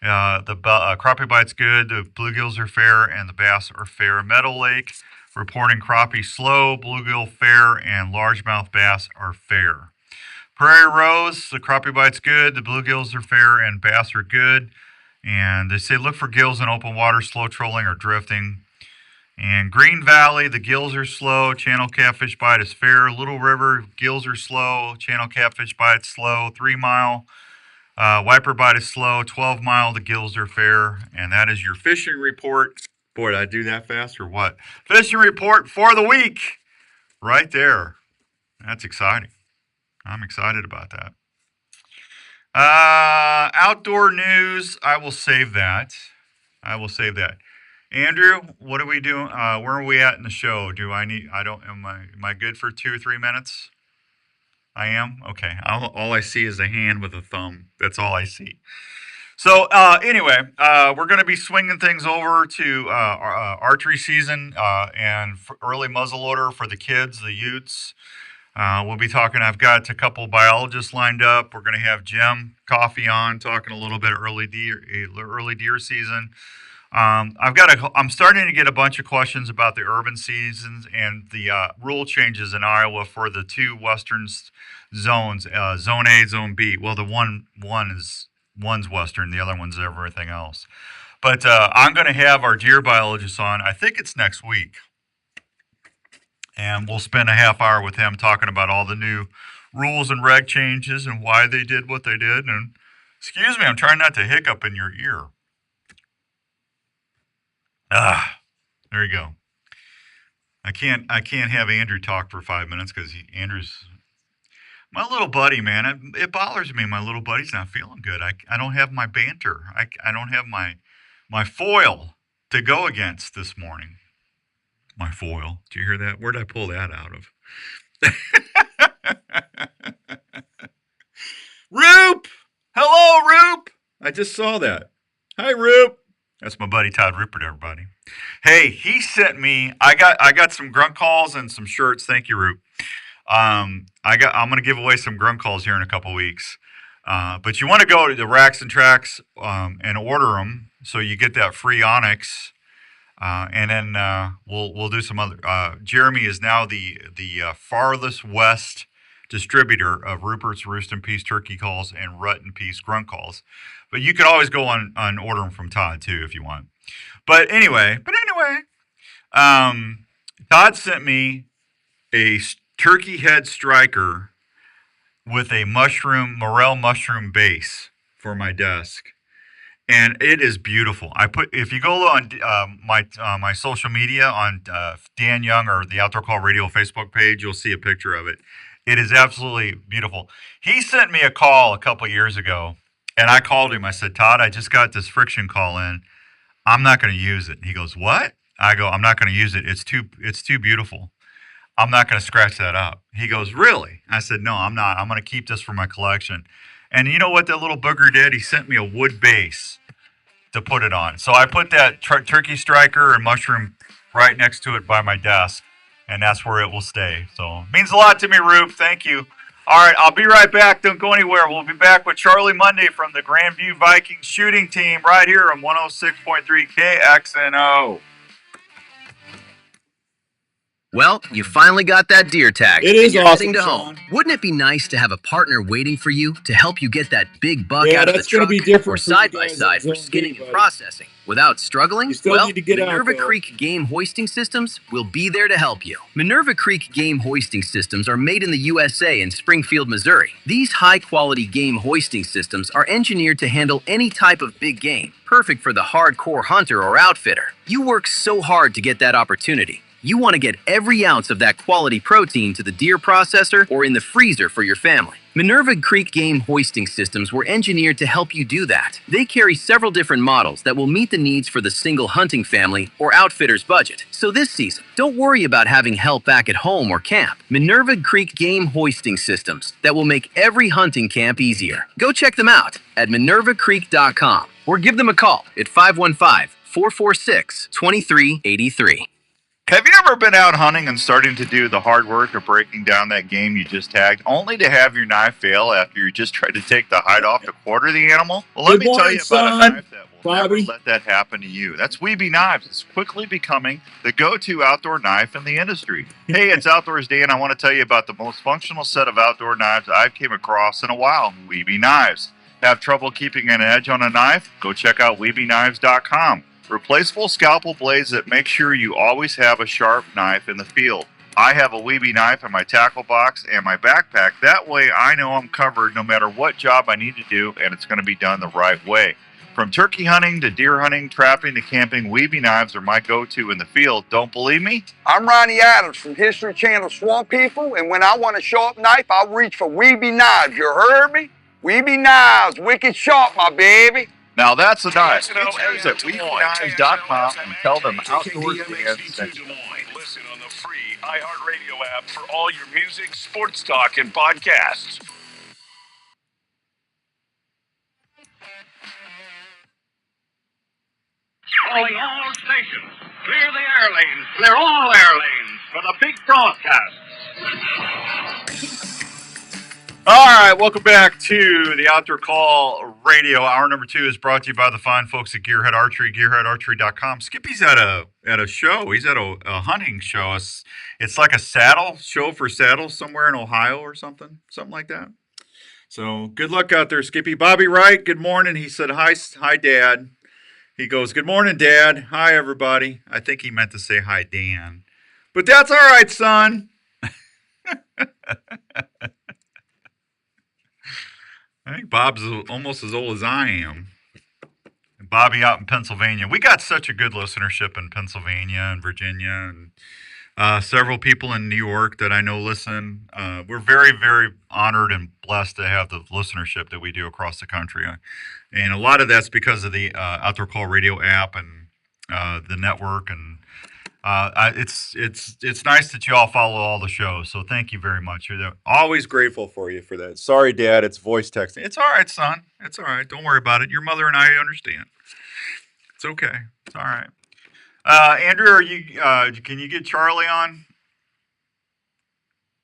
the crappie bite's good, the bluegills are fair, and the bass are fair. Meadow Lake, reporting crappie slow, bluegill fair, and largemouth bass are fair. Prairie Rose, the crappie bite's good, the bluegills are fair, and bass are good. And they say look for gills in open water, slow trolling or drifting. And Green Valley, the gills are slow, channel catfish bite is fair. Little River, gills are slow, channel catfish bite slow. 3 Mile, wiper bite is slow. 12 Mile, the gills are fair. And that is your fishing report. Boy, did I do that fast or what? Fishing report for the week. Right there. That's exciting. I'm excited about that. Outdoor news, I will save that. Andrew, what are we doing? Where are we at in the show? Am I good for 2 or 3 minutes? I am? Okay. All I see is a hand with a thumb. That's all I see. So anyway, we're going to be swinging things over to archery season and early muzzleloader for the kids, the youths. We'll be talking. I've got a couple of biologists lined up. We're going to have Jim Coffee on talking a little bit early deer season. I'm starting to get a bunch of questions about the urban seasons and the rule changes in Iowa for the 2 western zones, Zone A, Zone B. Well, the one's western, the other one's everything else. But I'm going to have our deer biologist on. I think it's next week. And we'll spend a half hour with him talking about all the new rules and reg changes and why they did what they did. And excuse me, I'm trying not to hiccup in your ear. There you go. I can't have Andrew talk for 5 minutes because Andrew's my little buddy, man. It bothers me. My little buddy's not feeling good. I don't have my banter. I don't have my foil to go against this morning. My foil. Do you hear that? Where'd I pull that out of? Roop! Hello, Roop! I just saw that. Hi, Roop. That's my buddy Todd Rupert, everybody. Hey, he sent me. I got some grunt calls and some shirts. Thank you, Roop. I'm gonna give away some grunt calls here in a couple weeks. But you want to go to the Racks and Tracks and order them so you get that free Onyx. And then we'll do some other. Jeremy is now the farthest west distributor of Rupert's Roost and Peace turkey calls and Rut and Peace grunt calls. But you could always go on order them from Todd too if you want. But anyway, Todd sent me a turkey head striker with a morel mushroom base for my desk. And it is beautiful. If you go on my social media on Dan Young or the Outdoor Call Radio Facebook page, you'll see a picture of it. It is absolutely beautiful. He sent me a call a couple years ago, and I called him. I said, Todd, I just got this friction call in. I'm not going to use it. He goes, what? I go, I'm not going to use it. It's too beautiful. I'm not going to scratch that up. He goes, really? I said, no, I'm not. I'm going to keep this for my collection. And you know what that little booger did? He sent me a wood base to put it on. So I put that turkey striker and mushroom right next to it by my desk, and that's where it will stay. So it means a lot to me, Rube. Thank you. All right, I'll be right back. Don't go anywhere. We'll be back with Charlie Mundy from the Grandview Vikings Shooting team right here on 106.3 KXNO. Well, you finally got that deer tag. It is awesome, to home. Wouldn't it be nice to have a partner waiting for you to help you get that big buck out of the truck or side by side for skinning and processing without struggling? Well, Minerva Creek Game Hoisting Systems will be there to help you. Minerva Creek Game Hoisting Systems are made in the USA in Springfield, Missouri. These high-quality game hoisting systems are engineered to handle any type of big game, perfect for the hardcore hunter or outfitter. You work so hard to get that opportunity. You want to get every ounce of that quality protein to the deer processor or in the freezer for your family. Minerva Creek Game Hoisting Systems were engineered to help you do that. They carry several different models that will meet the needs for the single hunting family or outfitter's budget. So this season, don't worry about having help back at home or camp. Minerva Creek Game Hoisting Systems that will make every hunting camp easier. Go check them out at minervacreek.com or give them a call at 515-446-2383. Have you ever been out hunting and starting to do the hard work of breaking down that game you just tagged, only to have your knife fail after you just tried to take the hide off to quarter the animal? Well, let me tell you about a knife that will never let that happen to you. That's Weeby Knives. It's quickly becoming the go-to outdoor knife in the industry. Hey, it's Outdoors Day, and I want to tell you about the most functional set of outdoor knives I've came across in a while, Weeby Knives. Have trouble keeping an edge on a knife? Go check out WeebyKnives.com. Replaceable scalpel blades that make sure you always have a sharp knife in the field. I have a Weeby knife in my tackle box and my backpack. That way I know I'm covered no matter what job I need to do, and it's going to be done the right way. From turkey hunting to deer hunting, trapping to camping, Weeby knives are my go-to in the field. Don't believe me? I'm Ronnie Adams from History Channel Swamp People, and when I want a sharp knife, I reach for Weeby knives. You heard me? Weeby knives, wicked sharp, my baby. Now that's a knife. Get yours at WeebyKnives.com and tell them Outdoors Dan sent you. Listen on the free iHeartRadio app for all your music, sports talk, and podcasts. Calling all stations. Clear the air lanes. Clear all air lanes for the big broadcast. All right, welcome back to the Outdoor Call Radio. Hour number 2 is brought to you by the fine folks at Gearhead Archery, gearheadarchery.com. Skippy's at a show. He's at a hunting show. It's like a saddle show for saddles somewhere in Ohio or something like that. So good luck out there, Skippy. Bobby Wright, good morning. He said, hi, Dad. He goes, good morning, Dad. Hi, everybody. I think he meant to say hi, Dan. But that's all right, son. I think Bob's almost as old as I am. Bobby out in Pennsylvania. We got such a good listenership in Pennsylvania and Virginia, and several people in New York that I know listen. We're very, very honored and blessed to have the listenership that we do across the country. And a lot of that's because of the Outdoor Call Radio app and the network. And it's nice that you all follow all the shows. So thank you very much. You're always grateful for you for that. Sorry, Dad, it's voice texting. It's all right, son. It's all right. Don't worry about it. Your mother and I understand. It's okay. It's all right. Andrew, are you? Can you get Charlie on?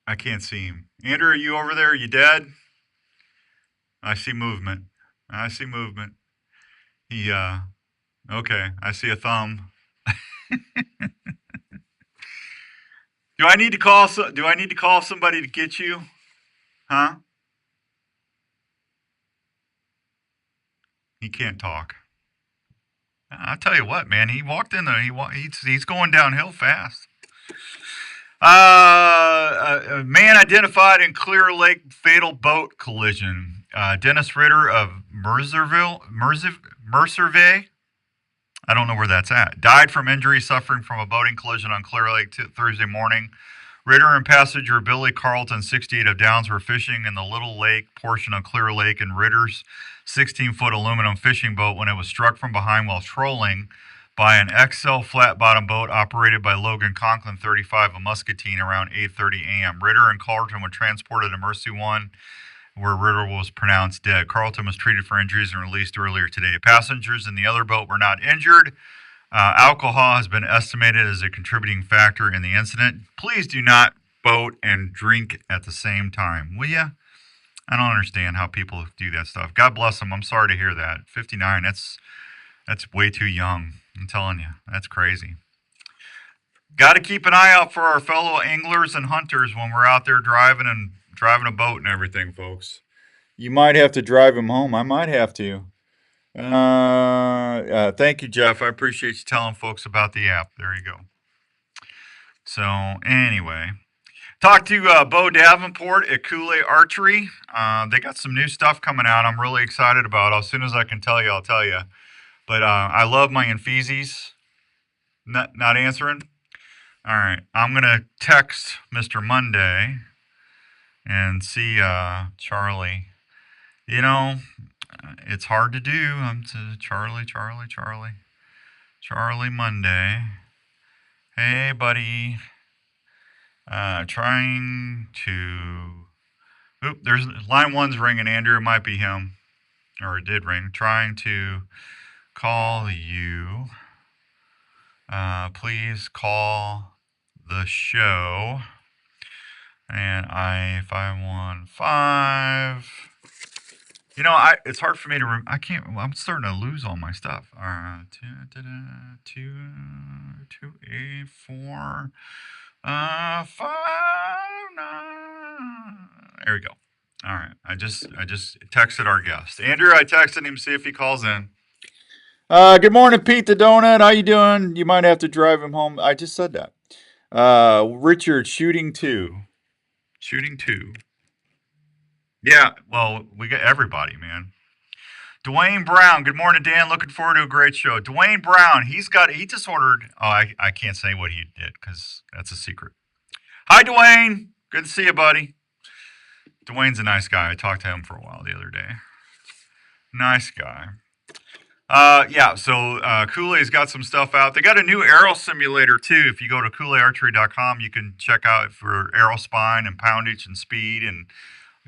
I can't see him. Andrew, are you over there? Are you dead? I see movement. He. Okay. I see a thumb. Do I need to call somebody to get you? Huh? He can't talk. I'll tell you what, man. He walked in there. He's going downhill fast. A man identified in Clear Lake fatal boat collision. Dennis Ritter of Mercerville. I don't know where that's at. Died from injuries suffering from a boating collision on Clear Lake Thursday morning. Ritter and passenger Billy Carlton, 68 of Downs, were fishing in the Little Lake portion of Clear Lake in Ritter's 16-foot aluminum fishing boat when it was struck from behind while trolling by an XL flat-bottom boat operated by Logan Conklin, 35, of Muscatine, around 8:30 a.m. Ritter and Carlton were transported to Mercy One, where Ritter was pronounced dead. Carlton was treated for injuries and released earlier today. Passengers in the other boat were not injured. Alcohol has been estimated as a contributing factor in the incident. Please do not boat and drink at the same time, will ya? I don't understand how people do that stuff. God bless them. I'm sorry to hear that. 59, that's way too young. I'm telling you, that's crazy. Got to keep an eye out for our fellow anglers and hunters when we're out there driving a boat and everything, folks. You might have to drive them home. I might have to. Thank you, Jeff. I appreciate you telling folks about the app. There you go. So anyway, talked to Bo Davenport at Kool-Aid Archery. They got some new stuff coming out. I'm really excited about. As soon as I can tell you, I'll tell you. But I love my Infeezys. Not answering. All right, I'm gonna text Mr. Munday and see Charlie. You know, it's hard to do. I'm to Charlie Monday. Hey, buddy. Trying to. Oop, there's line 1's ringing. Andrew, it might be him, or it did ring. Trying to call you. Please call the show. And I-515. You know, it's hard for me to. I can't. I'm starting to lose all my stuff. 284 59. There we go. All right. I just texted our guest Andrew. I texted him, see if he calls in. Good morning, Pete the Donut. How you doing? You might have to drive him home. I just said that. Richard, shooting two. Yeah, well, we got everybody, man. Dwayne Brown. Good morning, Dan. Looking forward to a great show. Dwayne Brown. He just ordered. Oh, I can't say what he did because that's a secret. Hi, Dwayne. Good to see you, buddy. Dwayne's a nice guy. I talked to him for a while the other day. Nice guy. Yeah, so Kool-Aid's got some stuff out. They got a new arrow simulator, too. If you go to KoolAidArchery.com, you can check out for arrow spine and poundage and speed and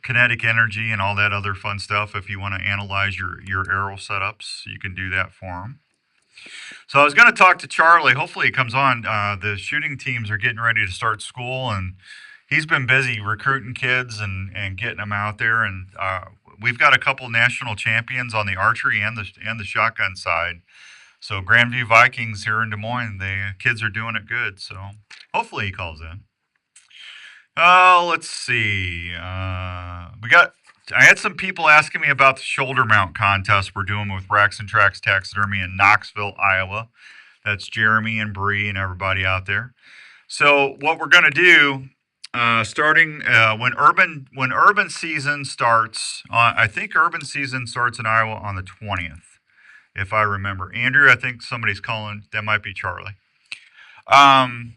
kinetic energy and all that other fun stuff. If you want to analyze your arrow setups, you can do that for them. So I was going to talk to Charlie. Hopefully he comes on. The shooting teams are getting ready to start school, and he's been busy recruiting kids and getting them out there. And we've got a couple national champions on the archery and the shotgun side. So Grandview Vikings here in Des Moines, the kids are doing it good. So hopefully he calls in. Let's see. I had some people asking me about the shoulder mount contest we're doing with Racks and Tracks Taxidermy in Knoxville, Iowa. That's Jeremy and Bree and everybody out there. So what we're going to do, starting when urban season starts, I think urban season starts in Iowa on the 20th, if I remember. Andrew, I think somebody's calling. That might be Charlie. I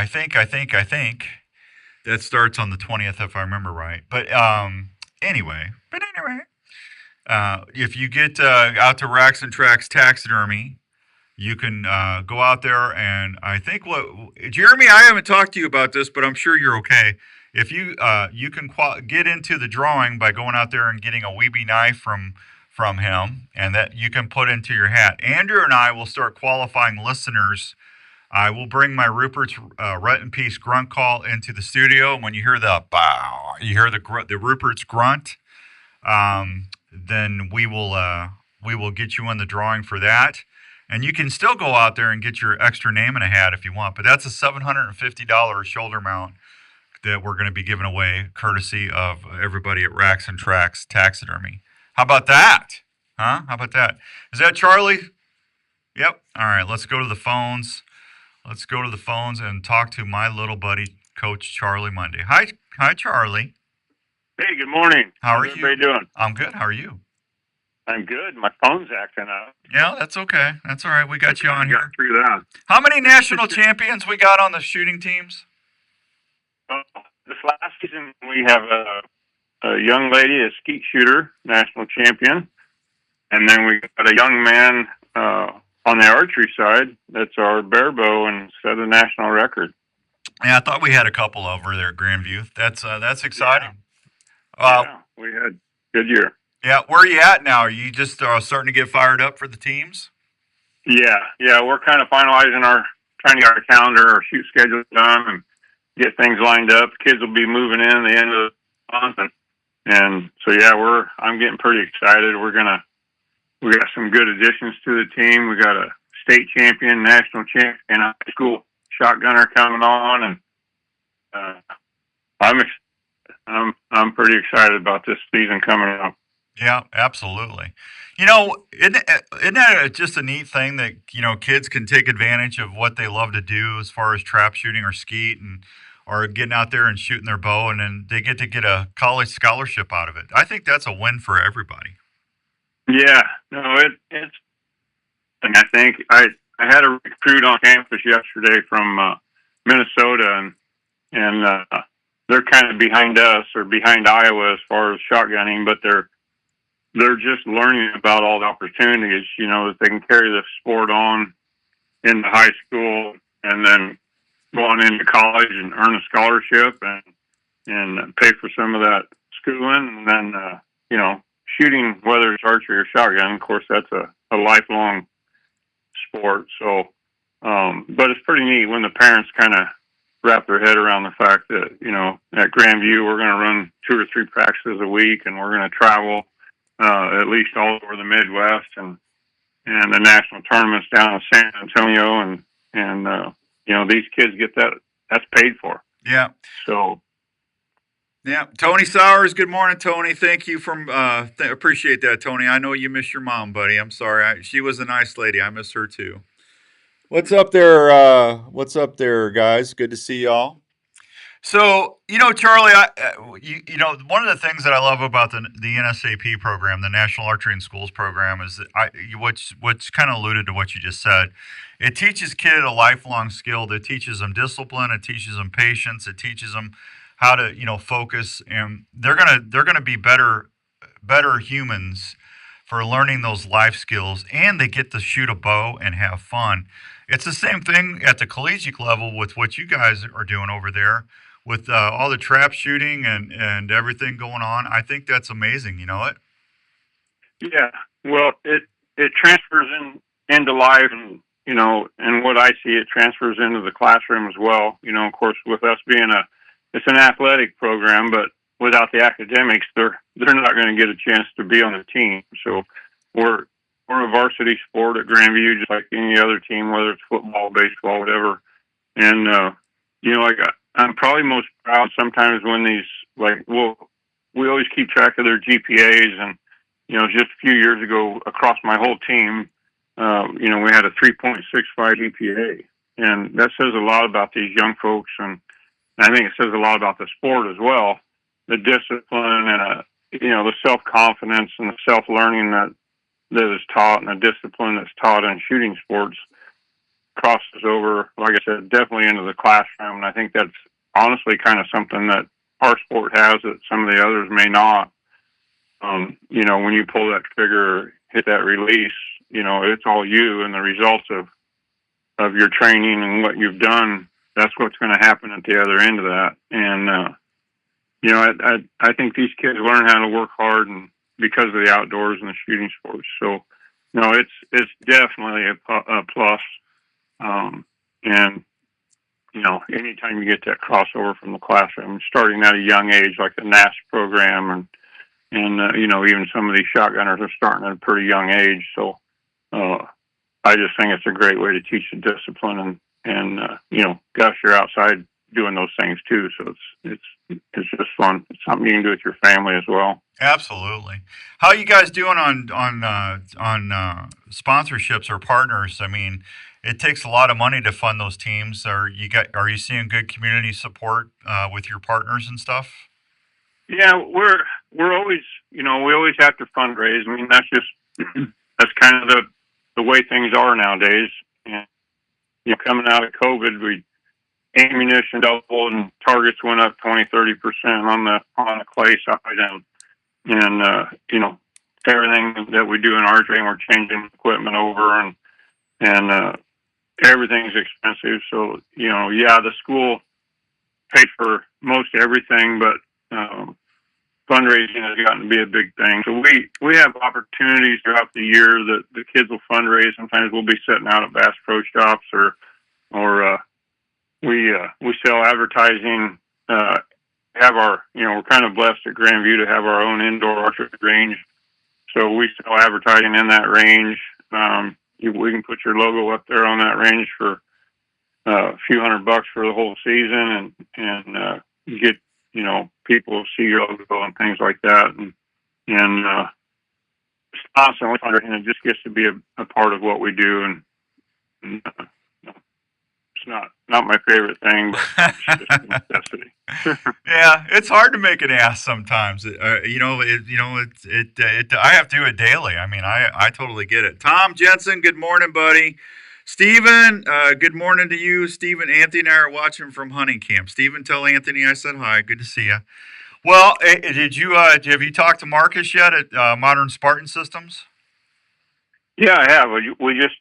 think that starts on the 20th, if I remember right. But anyway, if you get out to Racks and Tracks Taxidermy, you can go out there, and I think Jeremy, I haven't talked to you about this, but I'm sure you're okay. If you you can get into the drawing by going out there and getting a Weeby knife from him, and that you can put into your hat. Andrew and I will start qualifying listeners. I will bring my Rupert's Rut and Peace grunt call into the studio. When you hear the bow, you hear the Rupert's grunt, then we will get you in the drawing for that. And you can still go out there and get your extra name in a hat if you want. But that's a $750 shoulder mount that we're going to be giving away, courtesy of everybody at Racks and Tracks Taxidermy. How about that? Huh? How about that? Is that Charlie? Yep. All right, let's go to the phones. Let's go to the phones and talk to my little buddy, Coach Charlie Mundy. Hi, Charlie. Hey, good morning. How are you? Everybody doing? I'm good. How are you? I'm good. My phone's acting up. Yeah, that's okay. That's all right. We got you on here. Through that. How many national champions we got on the shooting teams? This last season, we have a young lady, a skeet shooter, national champion, and then we got a young man on the archery side. That's our bear bow and set a national record. Yeah, I thought we had a couple over there at Grandview. That's exciting. Yeah, we had a good year. Yeah, where are you at now? Are you just starting to get fired up for the teams? Yeah, we're kind of trying to get our calendar, our shoot schedule done, and get things lined up. Kids will be moving in the end of the month, and so yeah, I'm getting pretty excited. We got some good additions to the team. We got a state champion, national champion, high school shotgunner coming on, and I'm pretty excited about this season coming up. Yeah, absolutely. You know, isn't that just a neat thing that, you know, kids can take advantage of what they love to do as far as trap shooting or skeet or getting out there and shooting their bow, and then they get to get a college scholarship out of it. I think that's a win for everybody. Yeah, no, it's. And I think I had a recruit on campus yesterday from Minnesota, and they're kind of behind us or behind Iowa as far as shotgunning, but they're just learning about all the opportunities, you know, that they can carry the sport on into high school and then go on into college and earn a scholarship and pay for some of that schooling. And then, you know, shooting, whether it's archery or shotgun, of course, that's a lifelong sport. So, but it's pretty neat when the parents kind of wrap their head around the fact that, you know, at Grandview, we're going to run 2 or 3 practices a week, and we're going to travel at least all over the Midwest and the national tournaments down in San Antonio, and you know, these kids get that's paid for. Yeah. So. Yeah, Tony Sowers. Good morning, Tony. Thank you appreciate that, Tony. I know you miss your mom, buddy. I'm sorry. She was a nice lady. I miss her too. What's up there? What's up there, guys? Good to see y'all. So, Charlie, one of the things that I love about the NSAP program, the National Archery in Schools program, is that what's kind of alluded to what you just said. It teaches kid a lifelong skill. That teaches them discipline. It teaches them patience. It teaches them how to, focus, and they're gonna be better humans for learning those life skills, and they get to shoot a bow and have fun. It's the same thing at the collegiate level with what you guys are doing over there with all the trap shooting and everything going on. I think that's amazing. You know it? Yeah. Well, it transfers into life, and and what I see, it transfers into the classroom as well. Of course, with us being it's an athletic program, but without the academics, they're not going to get a chance to be on the team. So we're a varsity sport at Grandview, just like any other team, whether it's football, baseball, whatever. And I'm probably most proud sometimes when these we always keep track of their GPAs, and just a few years ago across my whole team, we had a 3.65 GPA, and that says a lot about these young folks, and I think it says a lot about the sport as well. The discipline and the self-confidence and the self-learning that is taught, and the discipline that's taught in shooting sports crosses over, like I said, definitely into the classroom. And I think that's honestly kind of something that our sport has that some of the others may not. When you pull that trigger, hit that release, it's all you, and the results of your training and what you've done, that's what's going to happen at the other end of that. And, I think these kids learn how to work hard, and because of the outdoors and the shooting sports. So, it's definitely a plus. And, anytime you get that crossover from the classroom, starting at a young age, like the NAS program, and even some of these shotgunners are starting at a pretty young age. So, I just think it's a great way to teach the discipline, and gosh, you're outside doing those things too. So it's just fun. It's something you can do with your family as well. Absolutely. How are you guys doing on sponsorships or partners? I mean, it takes a lot of money to fund those teams. Are you seeing good community support with your partners and stuff? Yeah, we're always, we always have to fundraise. I mean, that's kind of the way things are nowadays. And coming out of COVID, ammunition doubled, and targets went up 20-30% on the clay side, and everything that we do in archery, we're changing equipment over, and everything's expensive. So the school paid for most everything, but fundraising has gotten to be a big thing. So we have opportunities throughout the year that the kids will fundraise. Sometimes we'll be sitting out at Bass Pro Shops, or we sell advertising. Have our we're kind of blessed at Grandview to have our own indoor archery range, so we sell advertising in that range. We can put your logo up there on that range for a few $100 for the whole season, and get people see your logo and things like that, and it's constantly fundraising. It just gets to be a part of what we do, and it's not my favorite thing, but it's just a necessity. Yeah, it's hard to make an ass sometimes. I have to do it daily. I mean, I totally get it. Tom Jensen, good morning, buddy. Steven, good morning to you. Steven, Anthony and I are watching from hunting camp. Steven, tell Anthony I said hi. Good to see you. Well, have you talked to Marcus yet at Modern Spartan Systems? Yeah, I have. We just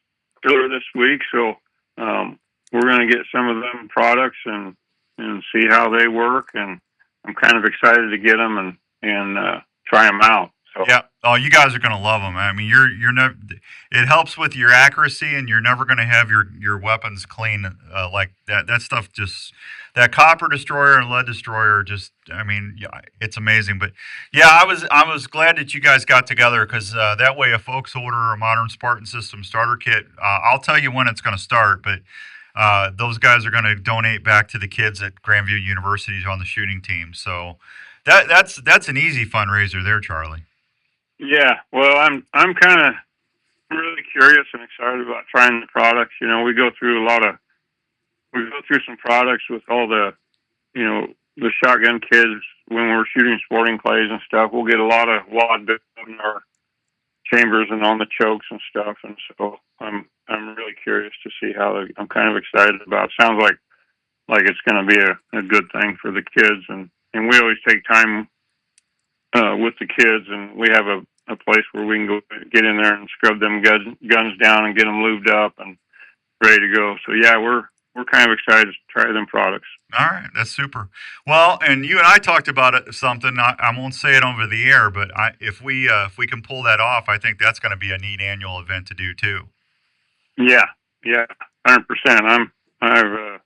earlier this week, so we're going to get some of them products and see how they work, and I'm kind of excited to get them and try them out. So yeah. Oh, you guys are going to love them. I mean, you're never. It helps with your accuracy, and you're never going to have your weapons clean like that. That stuff that copper destroyer and lead destroyer I mean, yeah, it's amazing. But yeah, I was glad that you guys got together, because that way, if folks order a Modern Spartan System starter kit, I'll tell you when it's going to start, but. Those guys are going to donate back to the kids at Grandview University on the shooting team. So that's an easy fundraiser there, Charlie. Yeah, well, I'm kind of really curious and excited about trying the products. We go through some products with all the the shotgun kids, when we're shooting sporting clays and stuff, we'll get a lot of wad bits in our chambers and on the chokes and stuff. And so I'm really curious to see how I'm kind of excited about it. Sounds like it's going to be a good thing for the kids. And we always take time with the kids, and we have a place where we can go get in there and scrub them guns down and get them lubed up and ready to go. So yeah, we're kind of excited to try them products. All right, that's super. Well, and you and I talked about it, something. I won't say it over the air, but if we can pull that off, I think that's going to be a neat annual event to do too. Yeah, 100%. I've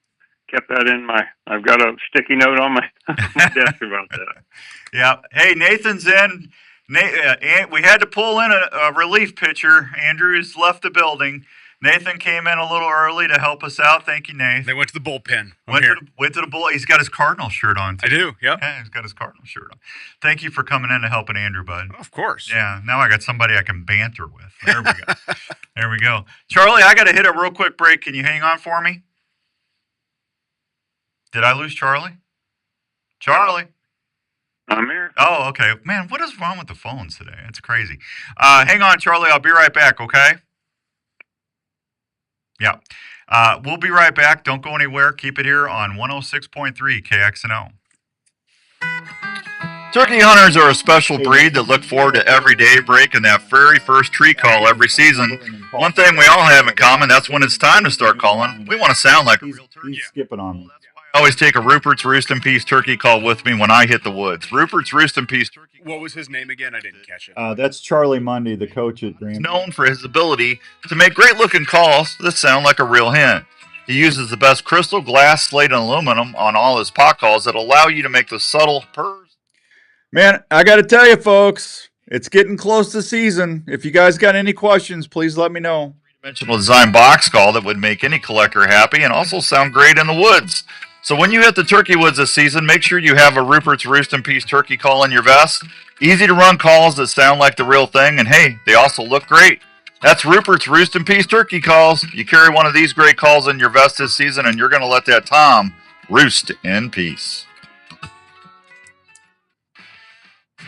kept that in I've got a sticky note on my desk about that. Yeah. Hey, Nathan's in. We had to pull in a relief pitcher. Andrews left the building. Nathan came in a little early to help us out. Thank you, Nathan. They went to the bullpen. Went to the bull. He's got his Cardinal shirt on, too. I do, yep. Yeah, he's got his Cardinal shirt on. Thank you for coming in and helping Andrew, bud. Of course. Yeah, now I got somebody I can banter with. There we go. There we go. Charlie, I got to hit a real quick break. Can you hang on for me? Did I lose Charlie? Charlie? I'm here. Oh, okay. Man, what is wrong with the phones today? It's crazy. Hang on, Charlie. I'll be right back, okay? Yeah. We'll be right back. Don't go anywhere. Keep it here on 106.3 KXNO. Turkey hunters are a special breed that look forward to every day breaking that very first tree call every season. One thing we all have in common, that's when it's time to start calling. We want to sound like a real turkey. He's skipping on me. I always take a Rupert's Roost and Peace turkey call with me when I hit the woods. Rupert's Roost and Peace turkey. What was his name again? I didn't catch it. That's Charlie Mundy, the coach at Grandview. Known for his ability to make great-looking calls that sound like a real hen. He uses the best crystal, glass, slate, and aluminum on all his pot calls that allow you to make the subtle purrs. Man, I got to tell you, folks, it's getting close to season. If you guys got any questions, please let me know. Three-dimensional design box call that would make any collector happy and also sound great in the woods. So when you hit the turkey woods this season, make sure you have a Rupert's Roost and Peace turkey call in your vest. Easy to run calls that sound like the real thing, and hey, they also look great. That's Rupert's Roost and Peace turkey calls. You carry one of these great calls in your vest this season, and you're going to let that Tom roost in peace.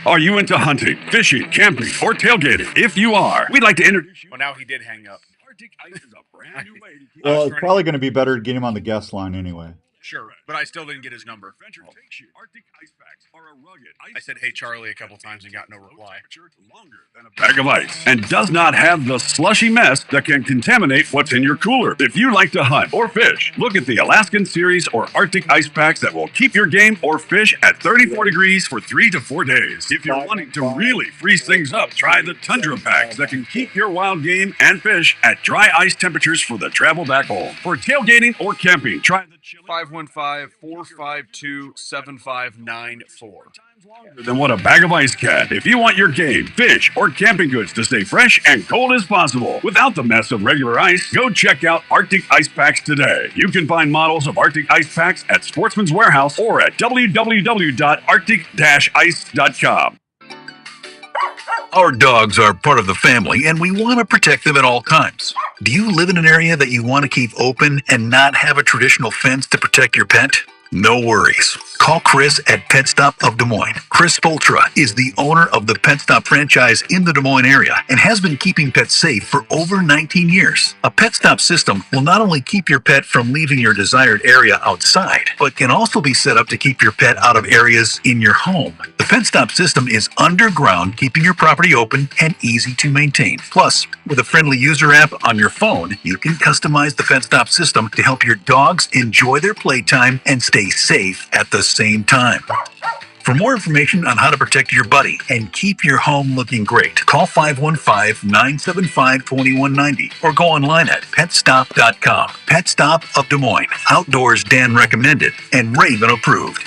Are you into hunting, fishing, camping, or tailgating? If you are, we'd like to introduce you. Well, now he did hang up. Arctic Ice is a brand new way to keep Well, it's probably going to be better to get him on the guest line anyway. Sure, but I still didn't get his number. Adventure takes you. Arctic ice packs are a rugged ice. I said, "Hey, Charlie," a couple times and got no reply. Longer than a bag of ice and does not have the slushy mess that can contaminate what's in your cooler. If you like to hunt or fish, look at the Alaskan Series or Arctic ice packs that will keep your game or fish at 34 degrees for 3 to 4 days. If you're wanting to really freeze things up, try the Tundra packs that can keep your wild game and fish at dry ice temperatures for the travel back home. For tailgating or camping, try the 515-452-7594. Than what a bag of ice can. If you want your game, fish, or camping goods to stay fresh and cold as possible without the mess of regular ice, go check out Arctic Ice Packs today. You can find models of Arctic Ice Packs at Sportsman's Warehouse or at www.arctic-ice.com. Our dogs are part of the family, and we want to protect them at all times. Do you live in an area that you want to keep open and not have a traditional fence to protect your pet? No worries. Call Chris at Pet Stop of Des Moines. Chris Spoltra is the owner of the Pet Stop franchise in the Des Moines area and has been keeping pets safe for over 19 years. A Pet Stop system will not only keep your pet from leaving your desired area outside, but can also be set up to keep your pet out of areas in your home. The Pet Stop system is underground, keeping your property open and easy to maintain. Plus, with a friendly user app on your phone, you can customize the Pet Stop system to help your dogs enjoy their playtime and stay safe at the same time. For more information on how to protect your buddy and keep your home looking great, call 515-975-2190 or go online at petstop.com. Pet Stop of Des Moines. Outdoors Dan recommended and Raven approved.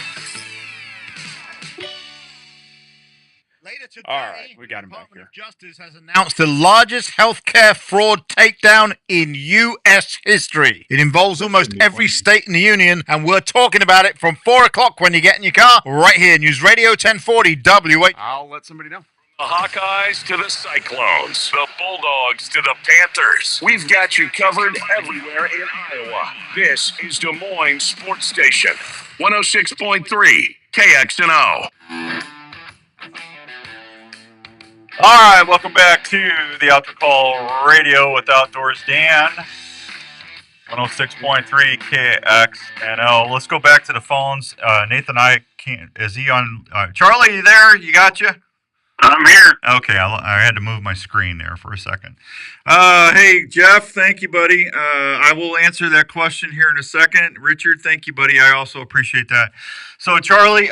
All right, we got him back here. Justice has announced the largest healthcare fraud takedown in U.S. history. It involves almost every state in the union, and we're talking about it from 4 o'clock when you get in your car, right here, News Radio 1040 WH. I'll let somebody know. The Hawkeyes to the Cyclones, the Bulldogs to the Panthers. We've got you covered everywhere in Iowa. This is Des Moines Sports Station, 106.3 KXNO. All right, welcome back to the Outdoor Call Radio with Outdoors Dan. 106.3 KXNO. Let's go back to the phones. Nathan, is he on? Charlie, you there? You got you? I'm here. Okay, I had to move my screen there for a second. Hey, Jeff, thank you, buddy. I will answer that question here in a second. Richard, thank you, buddy. I also appreciate that. So, Charlie,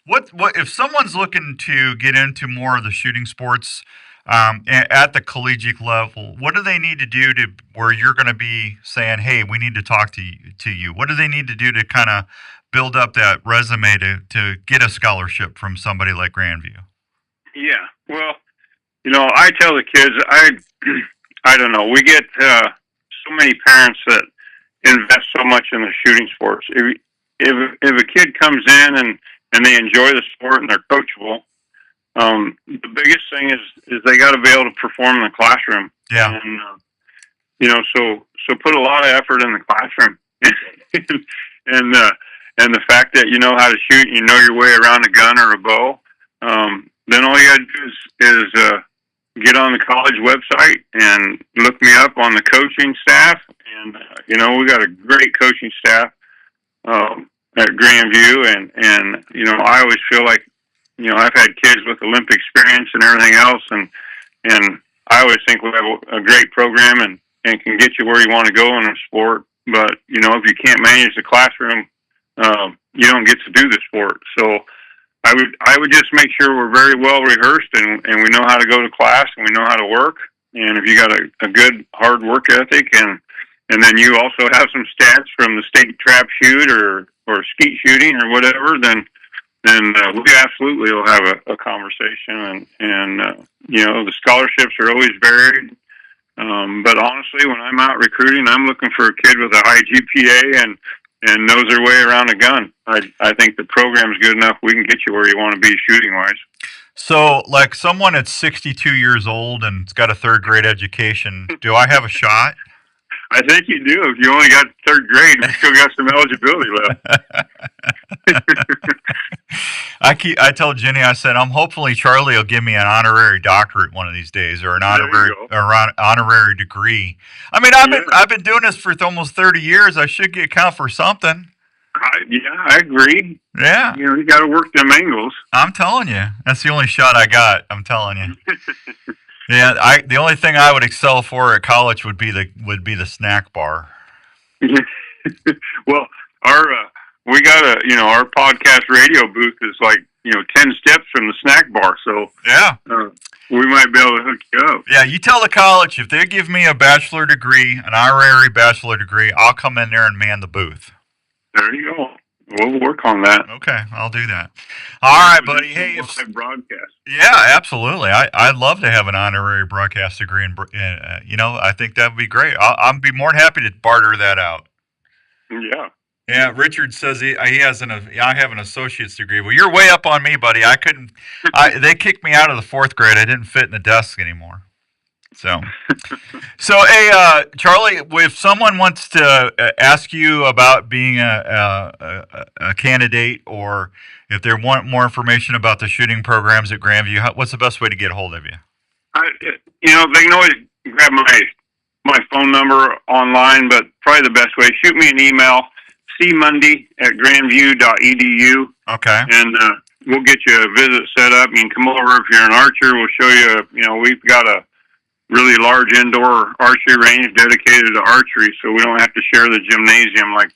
what if someone's looking to get into more of the shooting sports at the collegiate level? What do they need to do to where you're going to be saying, "Hey, we need to talk to you"? What do they need to do to kind of build up that resume to get a scholarship from somebody like Grandview? Yeah, well, I tell the kids, I don't know. We get so many parents that invest so much in the shooting sports. If a kid comes in and they enjoy the sport and they're coachable, the biggest thing is they got to be able to perform in the classroom. Yeah, and so put a lot of effort in the classroom, and the fact that you know how to shoot, and you know your way around a gun or a bow. Then all you got to do is get on the college website and look me up on the coaching staff. And, we got a great coaching staff at Grandview. And I always feel like, I've had kids with Olympic experience and everything else. And I always think we have a great program and can get you where you want to go in a sport. But, if you can't manage the classroom, you don't get to do the sport. So, I would just make sure we're very well rehearsed and we know how to go to class and we know how to work. And if you got a good hard work ethic and then you also have some stats from the state trap shoot or skeet shooting or whatever, then we absolutely will have a conversation. And the scholarships are always varied. But honestly, when I'm out recruiting, I'm looking for a kid with a high GPA and knows their way around a gun. I think the program's good enough. We can get you where you want to be shooting wise. So, like someone that's 62 years old and has got a third grade education, do I have a shot? I think you do. If you only got third grade, we still got some eligibility left. I told Jenny, I said, hopefully Charlie will give me an honorary doctorate one of these days, or an honorary degree. I mean, I've been doing this for almost 30 years. I should get count for something. I agree. Yeah, you got to work them angles. I'm telling you, that's the only shot I got. I'm telling you. Yeah, the only thing I would excel for at college would be the snack bar. Well, we got our podcast radio booth is like 10 steps from the snack bar, so yeah, we might be able to hook you up. Yeah, you tell the college if they give me a bachelor degree, an honorary bachelor degree, I'll come in there and man the booth. There you go. We'll work on that. Okay, I'll do that. All right, buddy. Hey, broadcast. Yeah, absolutely. I'd love to have an honorary broadcast degree, and I think that would be great. I'd be more than happy to barter that out. Yeah. Yeah. Richard says I have an associate's degree. Well, you're way up on me, buddy. I couldn't. They kicked me out of the fourth grade. I didn't fit in the desk anymore. So hey, Charlie, if someone wants to ask you about being a candidate, or if they want more information about the shooting programs at Grandview, what's the best way to get a hold of you? They can always grab my phone number online, but probably the best way, shoot me an email, cmundy@grandview.edu. Okay. And we'll get you a visit set up. You can come over if you're an archer. We'll show you, we've got a really large indoor archery range dedicated to archery, so we don't have to share the gymnasium like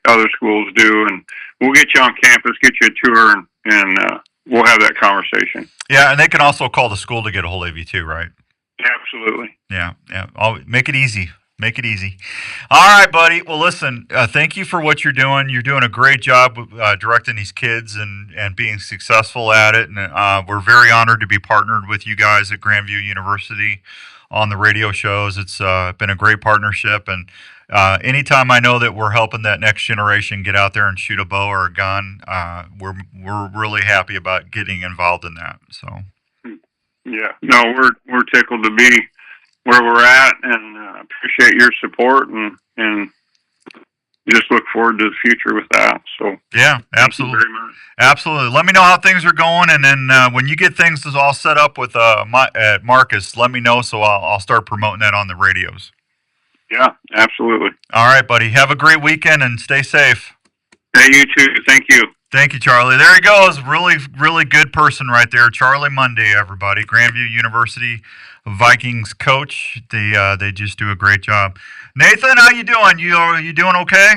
other schools do. And we'll get you on campus, get you a tour, and we'll have that conversation. Yeah, and they can also call the school to get a hold of you too, right? Absolutely. Yeah. I'll make it easy. Make it easy. All right, buddy. Well, listen, thank you for what you're doing. You're doing a great job directing these kids and being successful at it. And we're very honored to be partnered with you guys at Grandview University on the radio shows. It's been a great partnership. And anytime I know that we're helping that next generation get out there and shoot a bow or a gun, we're really happy about getting involved in that. So. Yeah, no, we're tickled to be where we're at, and appreciate your support, and just look forward to the future with that. So yeah, absolutely, very much. Absolutely. Let me know how things are going, and then when you get things all set up with Marcus, let me know so I'll start promoting that on the radios. Yeah, absolutely. All right, buddy. Have a great weekend and stay safe. Hey, you too. Thank you. Thank you, Charlie. There he goes. Really, really good person right there. Charlie Mundy, everybody. Grandview University Vikings coach. They just do a great job. Nathan, how you doing? You doing okay?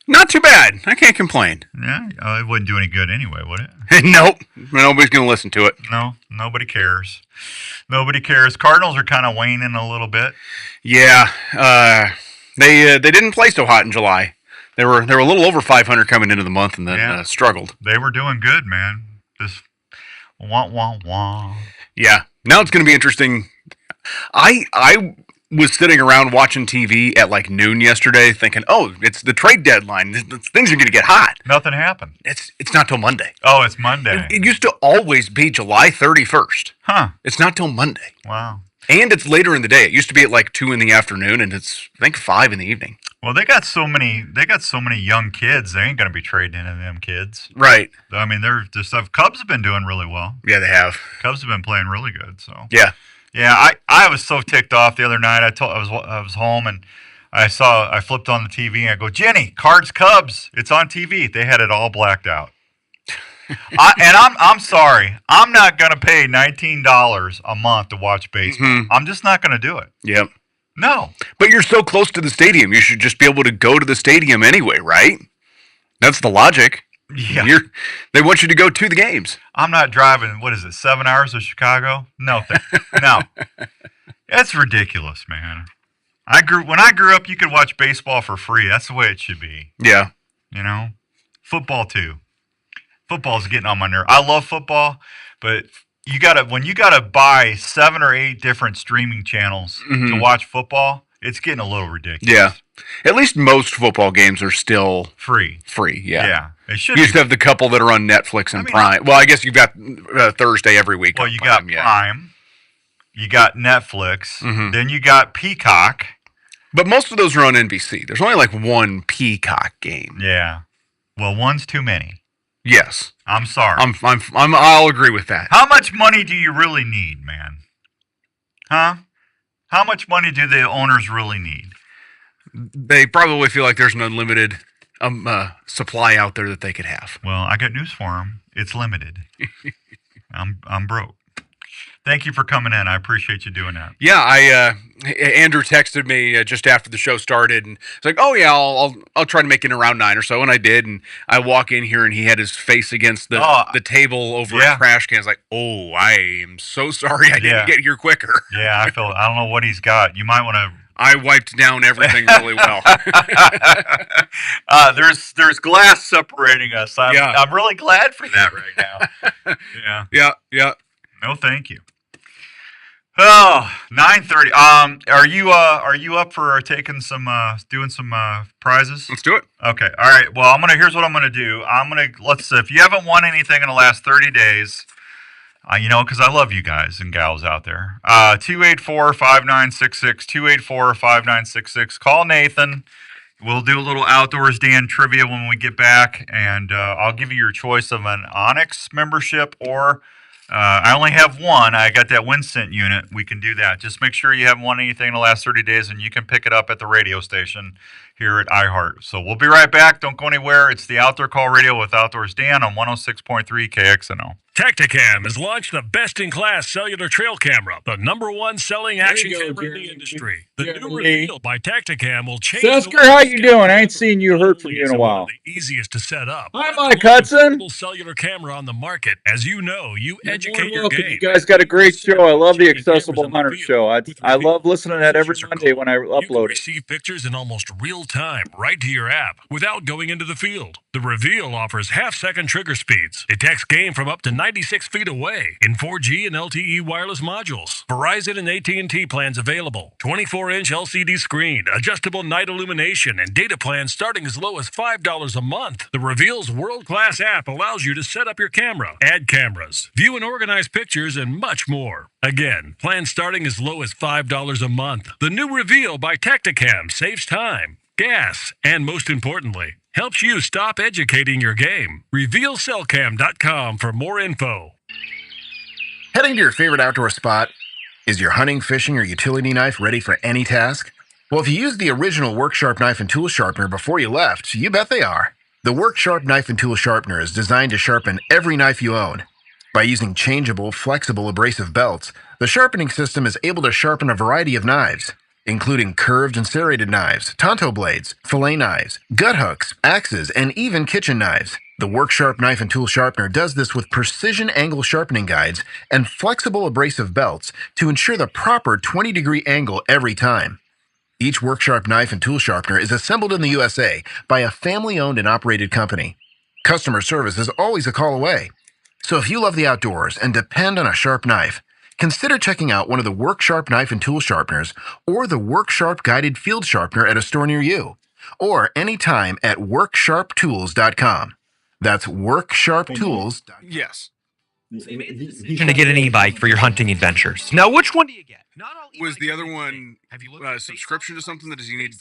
Not too bad. I can't complain. Yeah, it wouldn't do any good anyway, would it? Nope. Nobody's going to listen to it. No, nobody cares. Nobody cares. Cardinals are kind of waning a little bit. Yeah, they didn't play so hot in July. They were a little over 500 coming into the month, and then struggled. They were doing good, man. Just wah. Yeah. Now it's going to be interesting. I was sitting around watching TV at like noon yesterday, thinking, "Oh, it's the trade deadline. Things are going to get hot." Nothing happened. It's not till Monday. Oh, it's Monday. It used to always be July 31st. Huh? It's not till Monday. Wow. And it's later in the day. It used to be at like 2 in the afternoon, and it's I think 5 in the evening. Well, they got so many young kids. They ain't going to be trading into them kids. Right. I mean, Cubs have been doing really well. Yeah, they have. Cubs have been playing really good. So yeah. Yeah, I was so ticked off the other night. I was home and I flipped on the TV and I go, Jenny, Cards Cubs, it's on TV. They had it all blacked out. I'm sorry. I'm not gonna pay $19 a month to watch baseball. Mm-hmm. I'm just not gonna do it. Yep. No. But you're so close to the stadium, you should just be able to go to the stadium anyway, right? That's the logic. Yeah. They want you to go to the games. I'm not driving, 7 hours to Chicago? No. No. That's ridiculous, man. When I grew up, you could watch baseball for free. That's the way it should be. Yeah. You know? Football too. Football's getting on my nerve. I love football, but when you gotta buy 7 or 8 different streaming channels to watch football, it's getting a little ridiculous. Yeah. At least most football games are still free. Yeah. Yeah. It should you used to have the couple that are on Netflix and Prime. Well, I guess you've got Thursday every week. Well, you got Prime. You got Netflix. Then you got Peacock. But most of those are on NBC. There's only like one Peacock game. Yeah. Well, one's too many. Yes. I'm sorry. I'll agree with that. How much money do you really need, man? Huh? How much money do the owners really need? They probably feel like there's an unlimited supply out there that they could have. Well, I got news for them. It's limited. I'm broke. Thank you for coming in. I appreciate you doing that. Yeah, Andrew texted me just after the show started, and it's like, "Oh yeah, I'll try to make it around 9 or so," and I did. And I walk in here, and he had his face against the table over a trash can. I was like, "Oh, I am so sorry I didn't get here quicker." Yeah, I don't know what he's got. You might want to. I wiped down everything really well. There's glass separating us. I'm really glad for that right now. Yeah. No, thank you. Oh, 9:30. Are you up for taking doing some prizes? Let's do it. Okay. All right. Well, here's what I'm gonna do. Let's if you haven't won anything in the last 30 days, because I love you guys and gals out there. 284-5966, 284-5966. Call Nathan. We'll do a little Outdoors Dan trivia when we get back, and I'll give you your choice of an Onyx membership or. I only have one. I got that WinScent unit. We can do that. Just make sure you haven't won anything in the last 30 days, and you can pick it up at the radio station here at iHeart. So we'll be right back. Don't go anywhere. It's the Outdoor Call Radio with Outdoors Dan on 106.3 KXNO. Tacticam has launched the best-in-class cellular trail camera, the #1 selling action camera in the industry. The new reveal by Tacticam will change. Sesker, how you doing? I ain't seen you, heard from you in a while. The easiest to set up. Hi, Mike Hudson. Cellular camera on the market. As you know, you educate your game. You guys got a great show. I love the Accessible Hunter show. I love listening to that every Monday when I upload it. Receive pictures in almost real real time right to your app without going into the field. The Reveal offers half-second trigger speeds, detects game from up to 96 feet away in 4G and LTE wireless modules. Verizon and AT&T plans available. 24-inch LCD screen, adjustable night illumination, and data plans starting as low as $5 a month. The Reveal's world-class app allows you to set up your camera, add cameras, view and organize pictures, and much more. Again, plans starting as low as $5 a month. The new Reveal by Tacticam saves time, gas, and most importantly, helps you stop educating your game. RevealCellCam.com for more info. Heading to your favorite outdoor spot? Is your hunting, fishing, or utility knife ready for any task? Well, if you used the original Worksharp knife and tool sharpener before you left, you bet they are. The Worksharp knife and tool sharpener is designed to sharpen every knife you own. By using changeable, flexible abrasive belts, the sharpening system is able to sharpen a variety of knives, including curved and serrated knives, tonto blades, fillet knives, gut hooks, axes, and even kitchen knives. The Worksharp knife and tool sharpener does this with precision angle sharpening guides and flexible abrasive belts to ensure the proper 20-degree angle every time. Each Worksharp knife and tool sharpener is assembled in the USA by a family-owned and operated company. Customer service is always a call away. So if you love the outdoors and depend on a sharp knife, consider checking out one of the Worksharp knife and tool sharpeners or the Worksharp guided field sharpener at a store near you, or anytime at WorksharpTools.com. That's WorksharpTools.com. Yes. To get an e-bike for your hunting adventures. Now, which one do you get? Was the other one a subscription to something that does he need?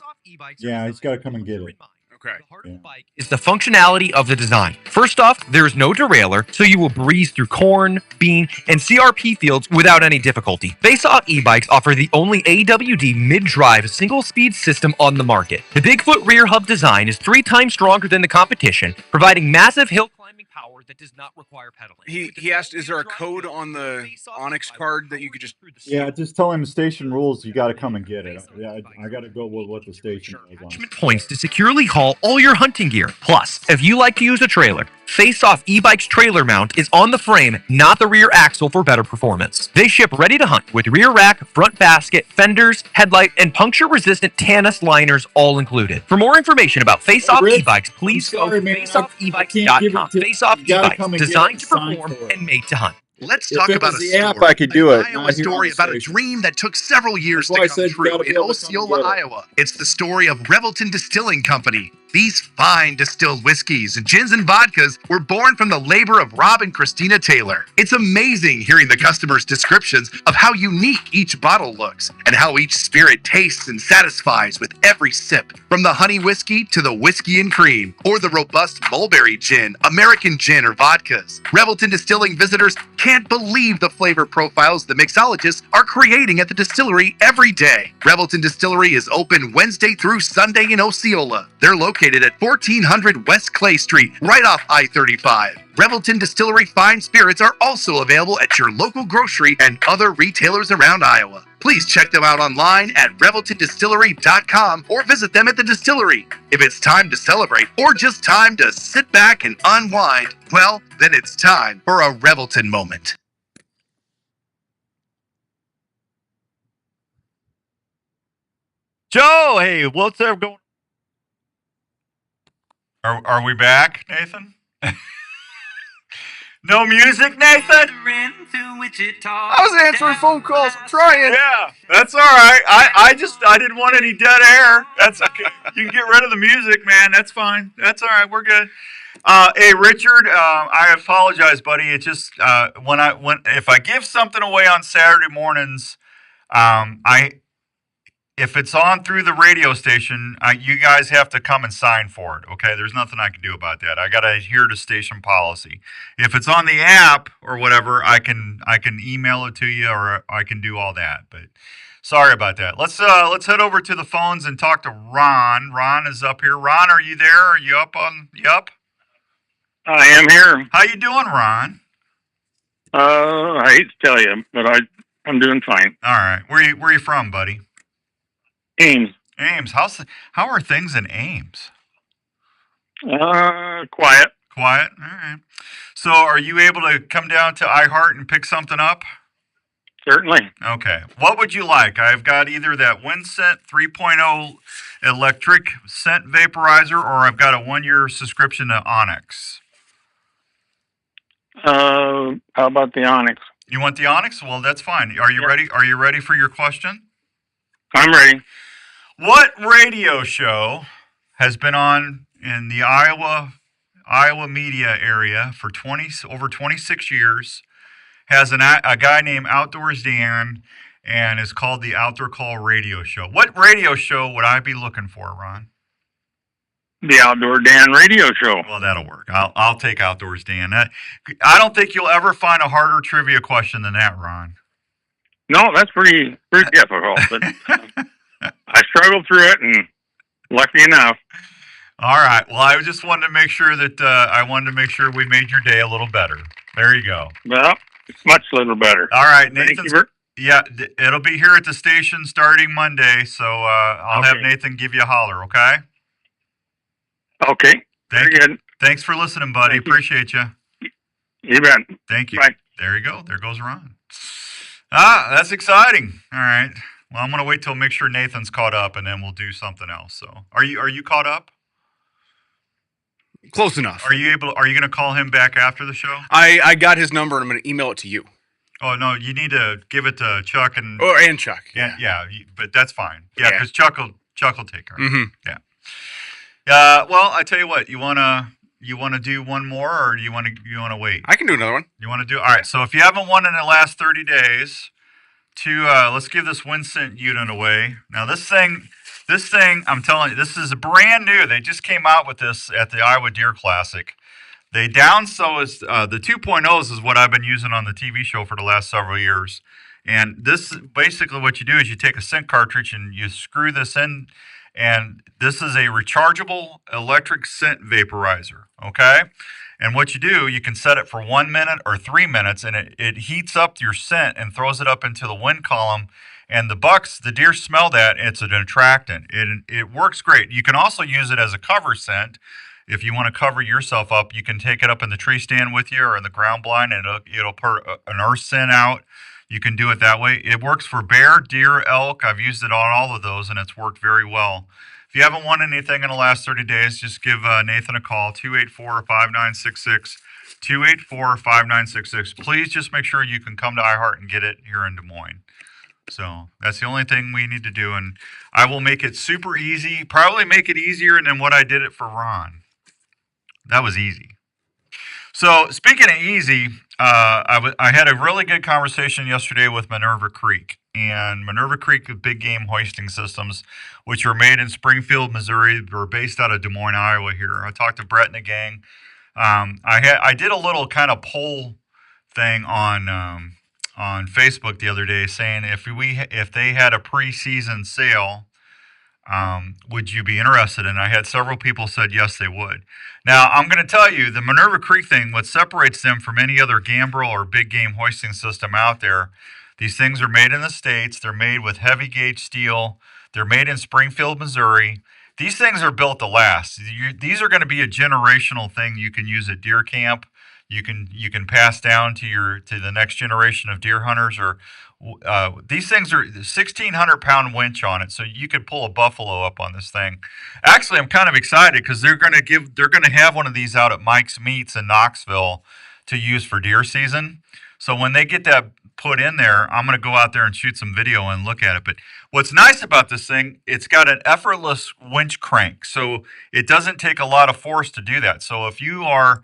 Yeah, he's got to come and get it. Okay. Is the functionality of the design. First off, there is no derailleur, so you will breeze through corn, bean, and CRP fields without any difficulty. Face-Off e-bikes offer the only AWD mid-drive single-speed system on the market. The Bigfoot rear hub design is 3 times stronger than the competition, providing massive hill climbing power that does not require pedaling. He asked, is there a code on the Onyx card that you could just... Yeah, just tell him the station rules. You got to come and get it. Yeah, I got to go with what the station is on. Points to securely haul all your hunting gear. Plus, if you like to use a trailer, Face-Off e-bike's trailer mount is on the frame, not the rear axle, for better performance. They ship ready to hunt with rear rack, front basket, fenders, headlight, and puncture-resistant Tannis liners all included. For more information about Face-Off e-bikes, please go to faceoffebikes.com. Face-Off e-bikes, designed to perform and made to hunt. Let's talk about a story. App, I could do it. Iowa story about a dream that took several years to come true in Osceola, Iowa. It's the story of Revelton Distilling Company. These fine distilled whiskeys, gins, and vodkas were born from the labor of Rob and Christina Taylor. It's amazing hearing the customers' descriptions of how unique each bottle looks and how each spirit tastes and satisfies with every sip. From the honey whiskey to the whiskey and cream, or the robust mulberry gin, American gin, or vodkas. Revelton Distilling visitors can't believe the flavor profiles the mixologists are creating at the distillery every day. Revelton Distillery is open Wednesday through Sunday in Osceola. They're located at 1400 West Clay Street, right off I-35. Revelton Distillery fine spirits are also available at your local grocery and other retailers around Iowa. Please check them out online at ReveltonDistillery.com or visit them at the distillery. If it's time to celebrate or just time to sit back and unwind, well, then it's time for a Revelton moment. Joe, hey, what's up going? Are we back, Nathan? No music, Nathan? I was answering phone calls. I'm trying. Yeah, that's all right. I didn't want any dead air. That's okay. You can get rid of the music, man. That's fine. That's all right. We're good. Hey, Richard, I apologize, buddy. It's just if I give something away on Saturday mornings, if it's on through the radio station, you guys have to come and sign for it, okay? There's nothing I can do about that. I got to adhere to station policy. If it's on the app or whatever, I can email it to you, or I can do all that. But sorry about that. Let's head over to the phones and talk to Ron. Ron is up here. Ron, are you there? Are you up? I am here. How you doing, Ron? I hate to tell you, but I'm doing fine. All right. Where you from, buddy? Ames. Ames. How are things in Ames? Quiet. Quiet. All right. So, are you able to come down to iHeart and pick something up? Certainly. Okay. What would you like? I've got either that WinScent 3.0 electric scent vaporizer, or I've got a 1-year subscription to Onyx. How about the Onyx? You want the Onyx? Well, that's fine. Are you ready? Are you ready for your question? I'm ready. What radio show has been on in the Iowa media area for over 26 years? Has a guy named Outdoors Dan, and is called the Outdoor Call Radio Show. What radio show would I be looking for, Ron? The Outdoor Dan radio show. Well, that'll work. I'll take Outdoors Dan. I don't think you'll ever find a harder trivia question than that, Ron. No, that's pretty difficult, but I struggled through it, and lucky enough. All right. Well, I just wanted to make sure that we made your day a little better. There you go. Well, it's much little better. All right, Nathan. Yeah, it'll be here at the station starting Monday, so I'll have Nathan give you a holler. Okay. Okay. Very good. Thanks for listening, buddy. Appreciate you. You bet. Thank you. Bye. There you go. There goes Ron. That's exciting. All right. Well, I'm gonna wait till make sure Nathan's caught up, and then we'll do something else. So, are you caught up? Close enough. Are you gonna call him back after the show? I got his number, and I'm gonna email it to you. Oh no, you need to give it to Chuck and Chuck. Yeah, but that's fine. Yeah, because Chuck will take care of it. Mm-hmm. Yeah. Well, I tell you what, you wanna do one more, or do you wanna wait? I can do another one. You wanna do? All right. So if you haven't won in the last 30 days, let's give this WinScent unit away. Now this thing, I'm telling you, this is brand new. They just came out with this at the Iowa Deer Classic. The 2.0s is what I've been using on the TV show for the last several years. And this, basically what you do is you take a scent cartridge and you screw this in, and this is a rechargeable electric scent vaporizer, okay? And what you do, you can set it for 1 minute or 3 minutes, and it heats up your scent and throws it up into the wind column. And the deer smell that. It's an attractant. It works great. You can also use it as a cover scent. If you want to cover yourself up, you can take it up in the tree stand with you or in the ground blind, and it'll put an earth scent out. You can do it that way. It works for bear, deer, elk. I've used it on all of those, and it's worked very well. If you haven't won anything in the last 30 days, just give Nathan a call, 284-5966, 284-5966. Please just make sure you can come to iHeart and get it here in Des Moines. So that's the only thing we need to do, and I will make it super easy, probably make it easier than what I did it for Ron. That was easy. So speaking of easy, I had a really good conversation yesterday with Minerva Creek. And Minerva Creek Big Game Hoisting Systems, which are made in Springfield, Missouri. We're based out of Des Moines, Iowa here. I talked to Brett and the gang. I did a little kind of poll thing on Facebook the other day saying if they had a preseason sale, would you be interested? And I had several people said yes, they would. Now, I'm going to tell you, the Minerva Creek thing, what separates them from any other gambrel or big game hoisting system out there, these things are made in the States. They're made with heavy gauge steel. They're made in Springfield, Missouri. These things are built to last. These are going to be a generational thing you can use at deer camp. You can pass down to the next generation of deer hunters. Or these things are 1,600-pound winch on it, so you could pull a buffalo up on this thing. Actually, I'm kind of excited because they're going to have one of these out at Mike's Meats in Knoxville to use for deer season. So when they get that put in there, I'm going to go out there and shoot some video and look at it. But what's nice about this thing, it's got an effortless winch crank, so it doesn't take a lot of force to do that. So if you are,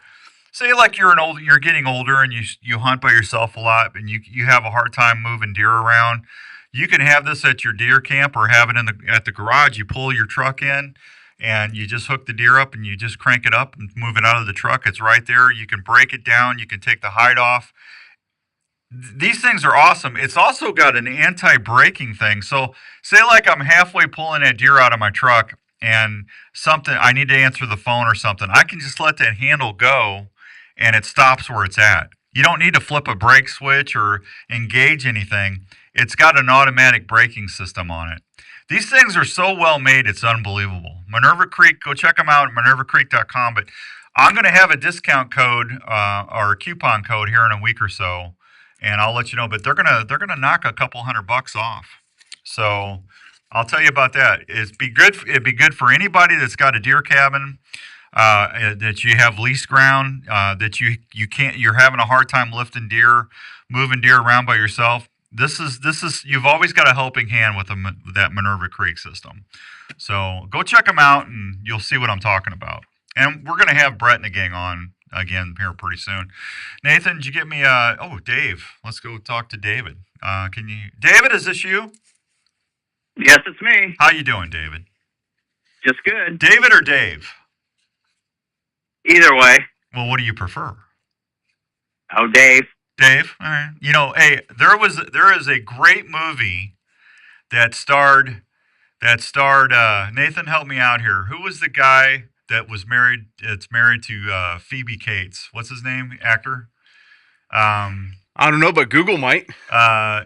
say like you're getting older and you hunt by yourself a lot and you have a hard time moving deer around, you can have this at your deer camp or have it at the garage. You pull your truck in and you just hook the deer up and you just crank it up and move it out of the truck. It's right there. You can break it down. You can take the hide off. These things are awesome. It's also got an anti-braking thing. So say like I'm halfway pulling that deer out of my truck and I need to answer the phone or something. I can just let that handle go and it stops where it's at. You don't need to flip a brake switch or engage anything. It's got an automatic braking system on it. These things are so well made, it's unbelievable. Minerva Creek, go check them out at minervacreek.com. But I'm going to have a discount code or a coupon code here in a week or so. and I'll let you know. But they're gonna knock a couple $100 off. So I'll tell you about that. It'd be good for anybody that's got a deer cabin, that you have leased ground, that you're having a hard time moving deer around by yourself. This is you've always got a helping hand with that Minerva Creek system. So go check them out, and you'll see what I'm talking about. And we're gonna have Brett and the gang on again here pretty soon. Nathan, did you get me? Dave. Let's go talk to David. David, is this you? Yes, it's me. How you doing, David? Just good. David or Dave? Either way. Well, what do you prefer? Oh, Dave. Dave? All right. Hey, there is a great movie that starred Nathan, help me out here. Who was the guy that was married to Phoebe Cates? What's his name? Actor? I don't know, but Google might.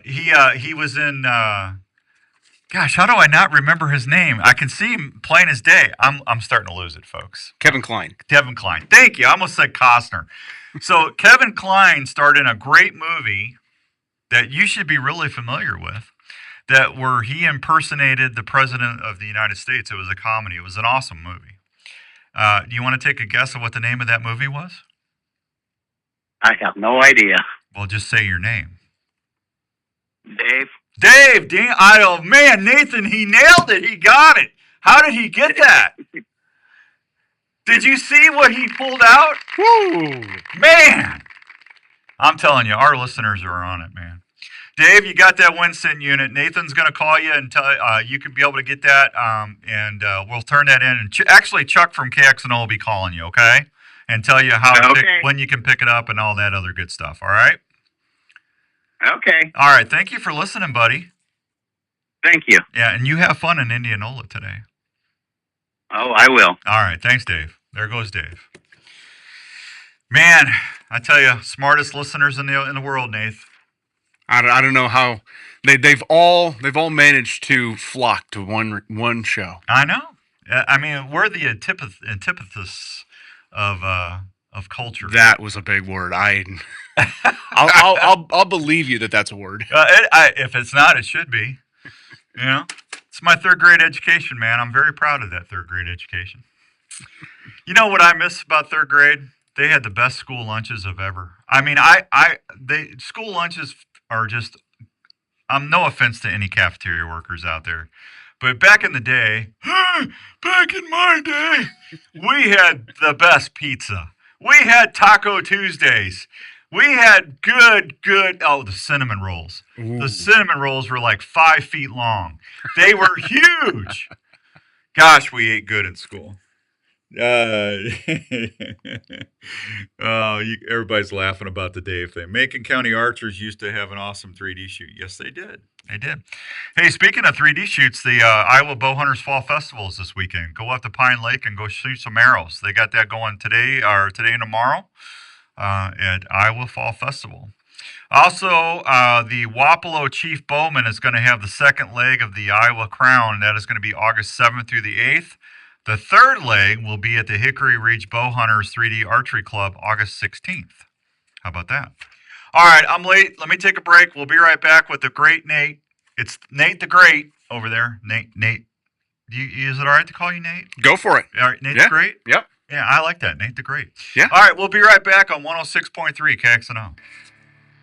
He was in gosh, how do I not remember his name? I can see him plain as day. I'm starting to lose it, folks. Kevin Kline. Thank you. I almost said Costner. So Kevin Kline starred in a great movie that you should be really familiar with, where he impersonated the President of the United States. It was a comedy. It was an awesome movie. Do you want to take a guess of what the name of that movie was? I have no idea. Well, just say your name. Dave. Oh man, Nathan, he nailed it. He got it. How did he get that? Did you see what he pulled out? Woo! Man! I'm telling you, our listeners are on it, man. Dave, you got that Winston unit. Nathan's going to call you and tell you can be able to get that, and we'll turn that in. And actually, Chuck from KXNO will be calling you, okay? And tell you when you can pick it up and all that other good stuff, all right? Okay. All right. Thank you for listening, buddy. Thank you. Yeah, and you have fun in Indianola today. Oh, I will. All right. Thanks, Dave. There goes Dave. Man, I tell you, smartest listeners in the world, Nath. I don't know how they've all managed to flock to one show. I know. I mean, we're the antithesis of culture. That was a big word. I'll believe you that's a word. If it's not, it should be. It's my third grade education, man. I'm very proud of that third grade education. You know what I miss about third grade? They had the best school lunches of ever. I mean, school lunches are just. No offense to any cafeteria workers out there, but back in the day, back in my day, we had the best pizza. We had Taco Tuesdays. We had good, the cinnamon rolls. Ooh. The cinnamon rolls were like 5 feet long. They were huge. Gosh, we ate good in school. Everybody's laughing about the Dave thing. Macon County Archers used to have an awesome 3D shoot. Yes, they did. Hey, speaking of 3D shoots, the Iowa Bowhunters Fall Festival is this weekend. Go up to Pine Lake and go shoot some arrows. They got that going today and tomorrow at Iowa Fall Festival. Also, the Wapello Chief Bowman is going to have the second leg of the Iowa Crown. That is going to be August 7th through the 8th. The third leg will be at the Hickory Ridge Bowhunters 3D Archery Club August 16th. How about that? All right, I'm late. Let me take a break. We'll be right back with the great Nate. It's Nate the Great over there. Nate. Is it all right to call you Nate? Go for it. All right, Nate the Great? Yep. Yeah, I like that. Nate the Great. Yeah. All right, we'll be right back on 106.3 KXNO.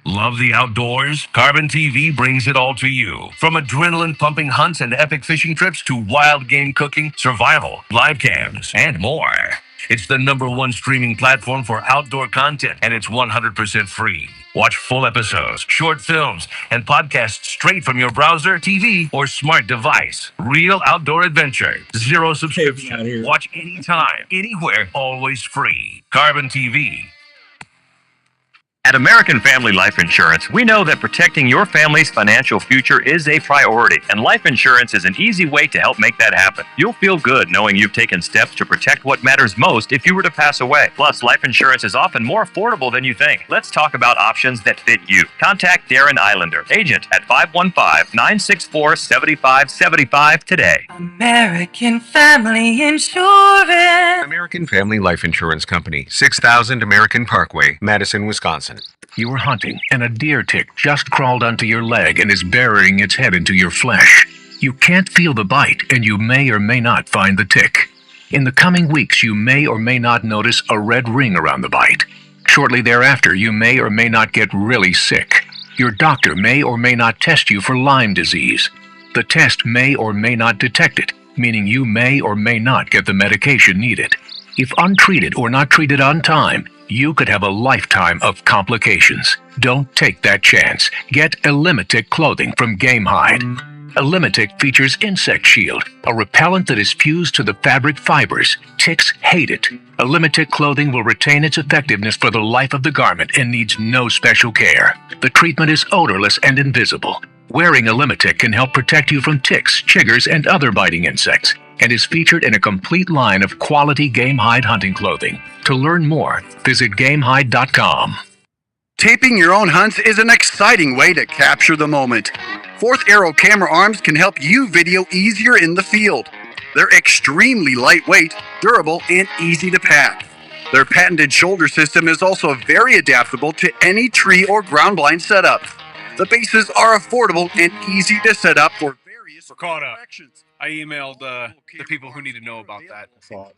Love the outdoors? Carbon TV brings it all to you. From adrenaline-pumping hunts and epic fishing trips to wild game cooking, survival, live cams, and more. It's the #1 streaming platform for outdoor content, and it's 100% free. Watch full episodes, short films, and podcasts straight from your browser, TV, or smart device. Real outdoor adventure. 0 subscription. Watch anytime, anywhere, always free. Carbon TV. At American Family Life Insurance, we know that protecting your family's financial future is a priority, and life insurance is an easy way to help make that happen. You'll feel good knowing you've taken steps to protect what matters most if you were to pass away. Plus, life insurance is often more affordable than you think. Let's talk about options that fit you. Contact Darren Islander, agent at 515-964-7575 today. American Family Insurance. American Family Life Insurance Company, 6000 American Parkway, Madison, Wisconsin. You were hunting, and a deer tick just crawled onto your leg and is burying its head into your flesh. You can't feel the bite, and you may or may not find the tick. In the coming weeks, you may or may not notice a red ring around the bite. Shortly thereafter, you may or may not get really sick. Your doctor may or may not test you for Lyme disease. The test may or may not detect it, meaning you may or may not get the medication needed. If untreated or not treated on time, you could have a lifetime of complications. Don't take that chance. Get Elimitic clothing from Gamehide. Elimitic features Insect Shield, a repellent that is fused to the fabric fibers. Ticks hate it. Elimitic clothing will retain its effectiveness for the life of the garment and needs no special care. The treatment is odorless and invisible. Wearing Elimitic can help protect you from ticks, chiggers, and other biting insects, and is featured in a complete line of quality Gamehide hunting clothing. To learn more, visit Gamehide.com. Taping your own hunts is an exciting way to capture the moment. Fourth Arrow camera arms can help you video easier in the field. They're extremely lightweight, durable, and easy to pack. Their patented shoulder system is also very adaptable to any tree or ground blind setup. The bases are affordable and easy to set up for various We're caught up. I emailed the people who need to know about that spot.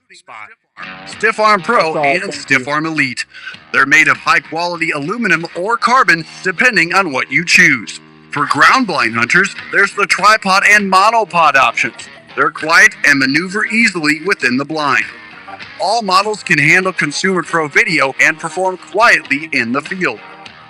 Stiff Arm Pro and Stiff Arm Elite. They're made of high-quality aluminum or carbon, depending on what you choose. For ground blind hunters, there's the tripod and monopod options. They're quiet and maneuver easily within the blind. All models can handle Consumer Pro video and perform quietly in the field.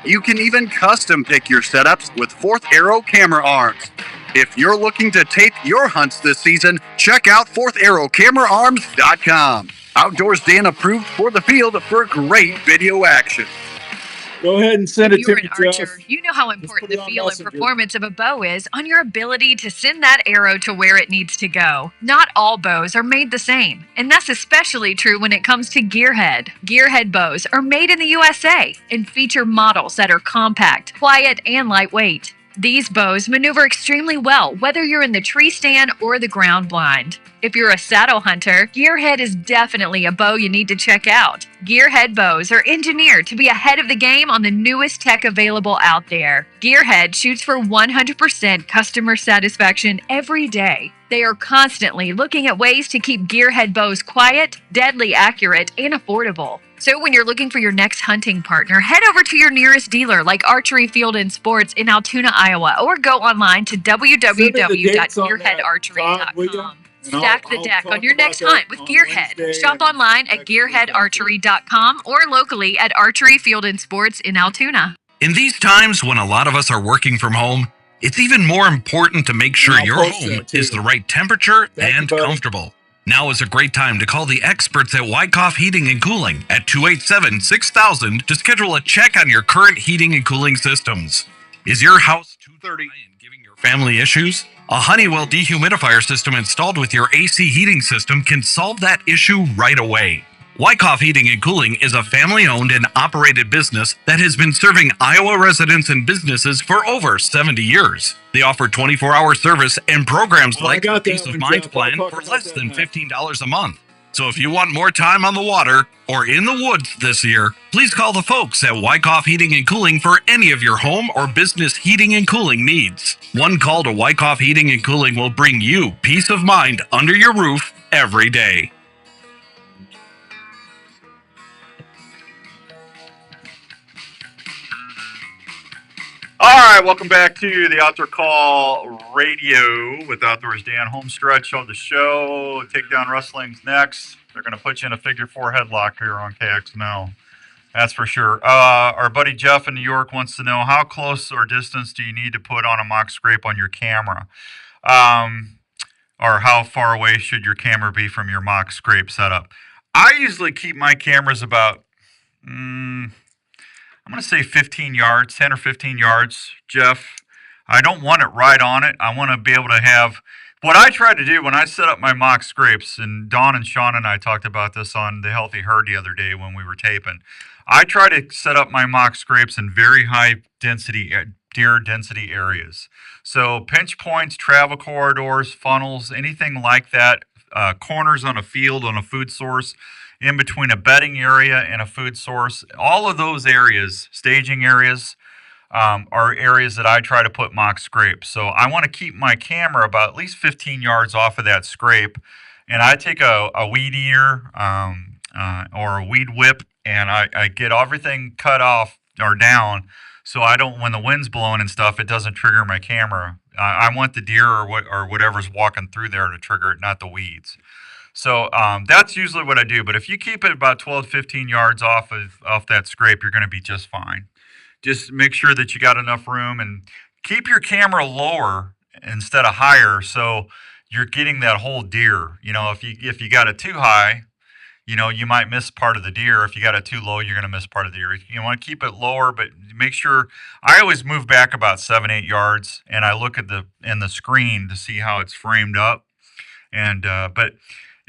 You can even custom pick your setups with Fourth Arrow camera arms. If you're looking to tape your hunts this season, check out FourthArrowCameraArms.com. Outdoors Dan approved for the field for great video action. Go ahead and send it If to you're me, an archer, Jeff. you know how important put it the on feel and Messenger. performance of a bow is on your ability to send that arrow to where it needs to go. Not all bows are made the same, and that's especially true when it comes to gearhead. Gearhead bows are made in the USA and feature models that are compact, quiet, and lightweight. These bows maneuver extremely well, whether you're in the tree stand or the ground blind. If you're a saddle hunter, Gearhead is definitely a bow you need to check out. Gearhead bows are engineered to be ahead of the game on the newest tech available out there. Gearhead shoots for 100% customer satisfaction every day. They are constantly looking at ways to keep Gearhead bows quiet, deadly accurate, and affordable. So when you're looking for your next hunting partner, head over to your nearest dealer like Archery Field and Sports in Altoona, Iowa, or go online to www.gearheadarchery.com. Stack the deck on your next hunt with Gearhead. Shop online at gearheadarchery.com or locally at Archery Field and Sports in Altoona. In these times when a lot of us are working from home, it's even more important to make sure your home is the right temperature and comfortable. Now is a great time to call the experts at Wyckoff Heating and Cooling at 287-6000 to schedule a check on your current heating and cooling systems. Is your house too dirty and giving your family issues? A Honeywell dehumidifier system installed with your AC heating system can solve that issue right away. Wyckoff Heating and Cooling is a family-owned and operated business that has been serving Iowa residents and businesses for over 70 years. They offer 24-hour service and programs like the Peace of Mind plan for less than $15 a month. So if you want more time on the water or in the woods this year, please call the folks at Wyckoff Heating and Cooling for any of your home or business heating and cooling needs. One call to Wyckoff Heating and Cooling will bring you peace of mind under your roof every day. All right, welcome back to the Outdoor Call Radio with Outdoors Dan. Home stretch of the show. Takedown Wrestling's next. They're going to put you in a figure four headlock here on KXNO. That's for sure. Our buddy Jeff in New York wants to know, how close or distance do you need to put on a mock scrape on your camera? Or how far away should your camera be from your mock scrape setup? I usually keep my cameras about... I'm going to say 15 yards, 10 or 15 yards, Jeff. I don't want it right on it. I want to be able to have... What I try to do when I set up my mock scrapes, and Dawn and Sean and I talked about this on the Healthy Herd the other day when we were taping, I try to set up my mock scrapes in very high density, deer density areas. So pinch points, travel corridors, funnels, anything like that, corners on a field, on a food source, in between a bedding area and a food source. All of those areas, staging areas, are areas that I try to put mock scrapes. So I want to keep my camera about at least 15 yards off of that scrape. And I take a weed eater or a weed whip, and I get everything cut off or down, so I don't, when the wind's blowing and stuff, it doesn't trigger my camera. I want the deer or whatever's walking through there to trigger it, not the weeds. So that's usually what I do. But if you keep it about 12 to 15 yards off that scrape, you're going to be just fine. Just make sure that you got enough room, and keep your camera lower instead of higher, so you're getting that whole deer. You know, if you got it too high, you know, you might miss part of the deer. If you got it too low, you're going to miss part of the deer. You want to keep it lower, but make sure. I always move back about 7-8 yards, and I look at in the screen to see how it's framed up. And but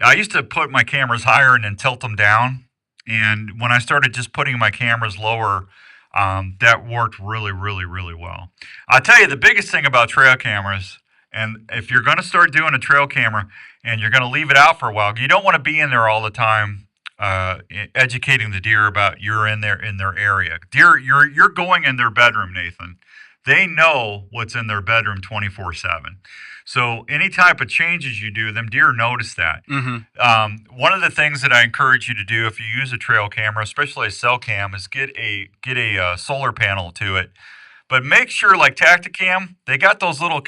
I used to put my cameras higher and then tilt them down. And when I started just putting my cameras lower, that worked really, really, really well. I'll tell you the biggest thing about trail cameras, and if you're going to start doing a trail camera and you're going to leave it out for a while, you don't want to be in there all the time educating the deer about you're in their area. Deer, you're going in their bedroom, Nathan. They know what's in their bedroom 24/7. So any type of changes you do, them deer notice that. Mm-hmm. One of the things that I encourage you to do if you use a trail camera, especially a cell cam, is get a solar panel to it. But make sure, like Tacticam, they got those little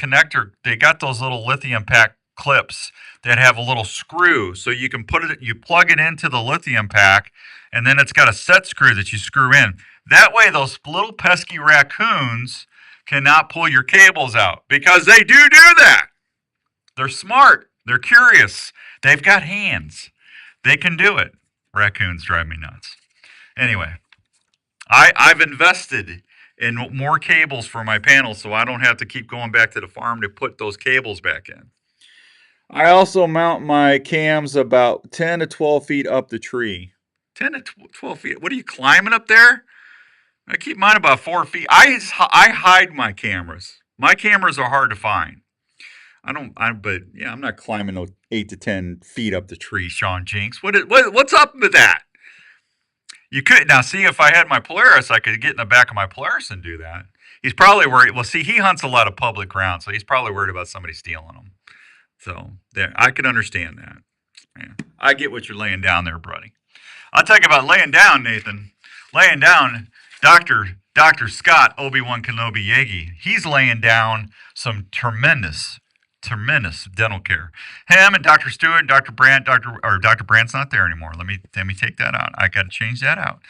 lithium pack clips that have a little screw, so you can you plug it into the lithium pack, and then it's got a set screw that you screw in. That way, those little pesky raccoons cannot pull your cables out, because they do that. They're smart. They're curious. They've got hands. They can do it. Raccoons drive me nuts. Anyway, I've invested in more cables for my panels, so I don't have to keep going back to the farm to put those cables back in. I also mount my cams about 10 to 12 feet up the tree. 10 to 12 feet. What are you, climbing up there? I keep mine about 4 feet. I hide my cameras. My cameras are hard to find. But I'm not climbing those 8 to 10 feet up the tree, Sean Jinx. What's up with that? You could, now see, if I had my Polaris, I could get in the back of my Polaris and do that. He's probably worried. Well, see, he hunts a lot of public ground, so he's probably worried about somebody stealing them. So there, I can understand that. Yeah. I get what you're laying down there, buddy. I'll tell you about laying down, Nathan. Laying down, Dr. Scott Obi-Wan Kenobi Yagi. He's laying down some tremendous dental care. Him and Dr. Stewart, Dr. Brandt, Dr. Brandt's not there anymore. Let me take that out. I got to change that out.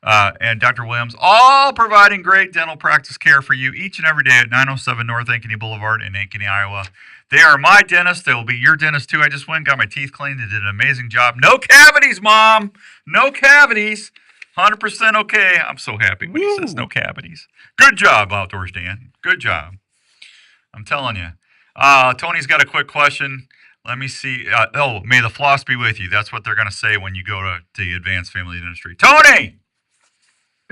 And Dr. Williams, all providing great dental practice care for you each and every day at 907 North Ankeny Boulevard in Ankeny, Iowa. They are my dentist. They will be your dentist too. I just went and got my teeth cleaned. They did an amazing job. No cavities, Mom. No cavities. 100% okay. I'm so happy when he says no cavities. Good job, Outdoors Dan. Good job. I'm telling you. Tony's got a quick question. Let me see. May the floss be with you. That's what they're going to say when you go to the Advanced Family Dentistry. Tony!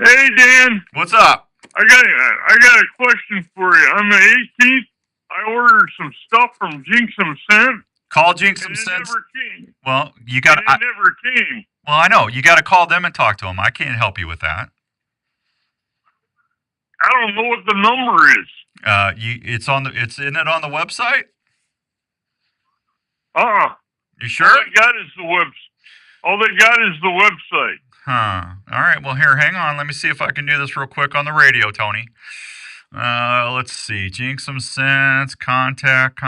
Hey, Dan. What's up? I got a question for you. On the 18th, I ordered some stuff from Jinxem Scents. Call Jinxem Scents. Never came. Well, you got. It never came. Well, I know. You got to call them and talk to them. I can't help you with that. I don't know what the number is. Isn't it on the website? You sure? All they got is the website. Huh. All right. Well, here, hang on. Let me see if I can do this real quick on the radio, Tony. Let's see. Jinxem Scents, contact.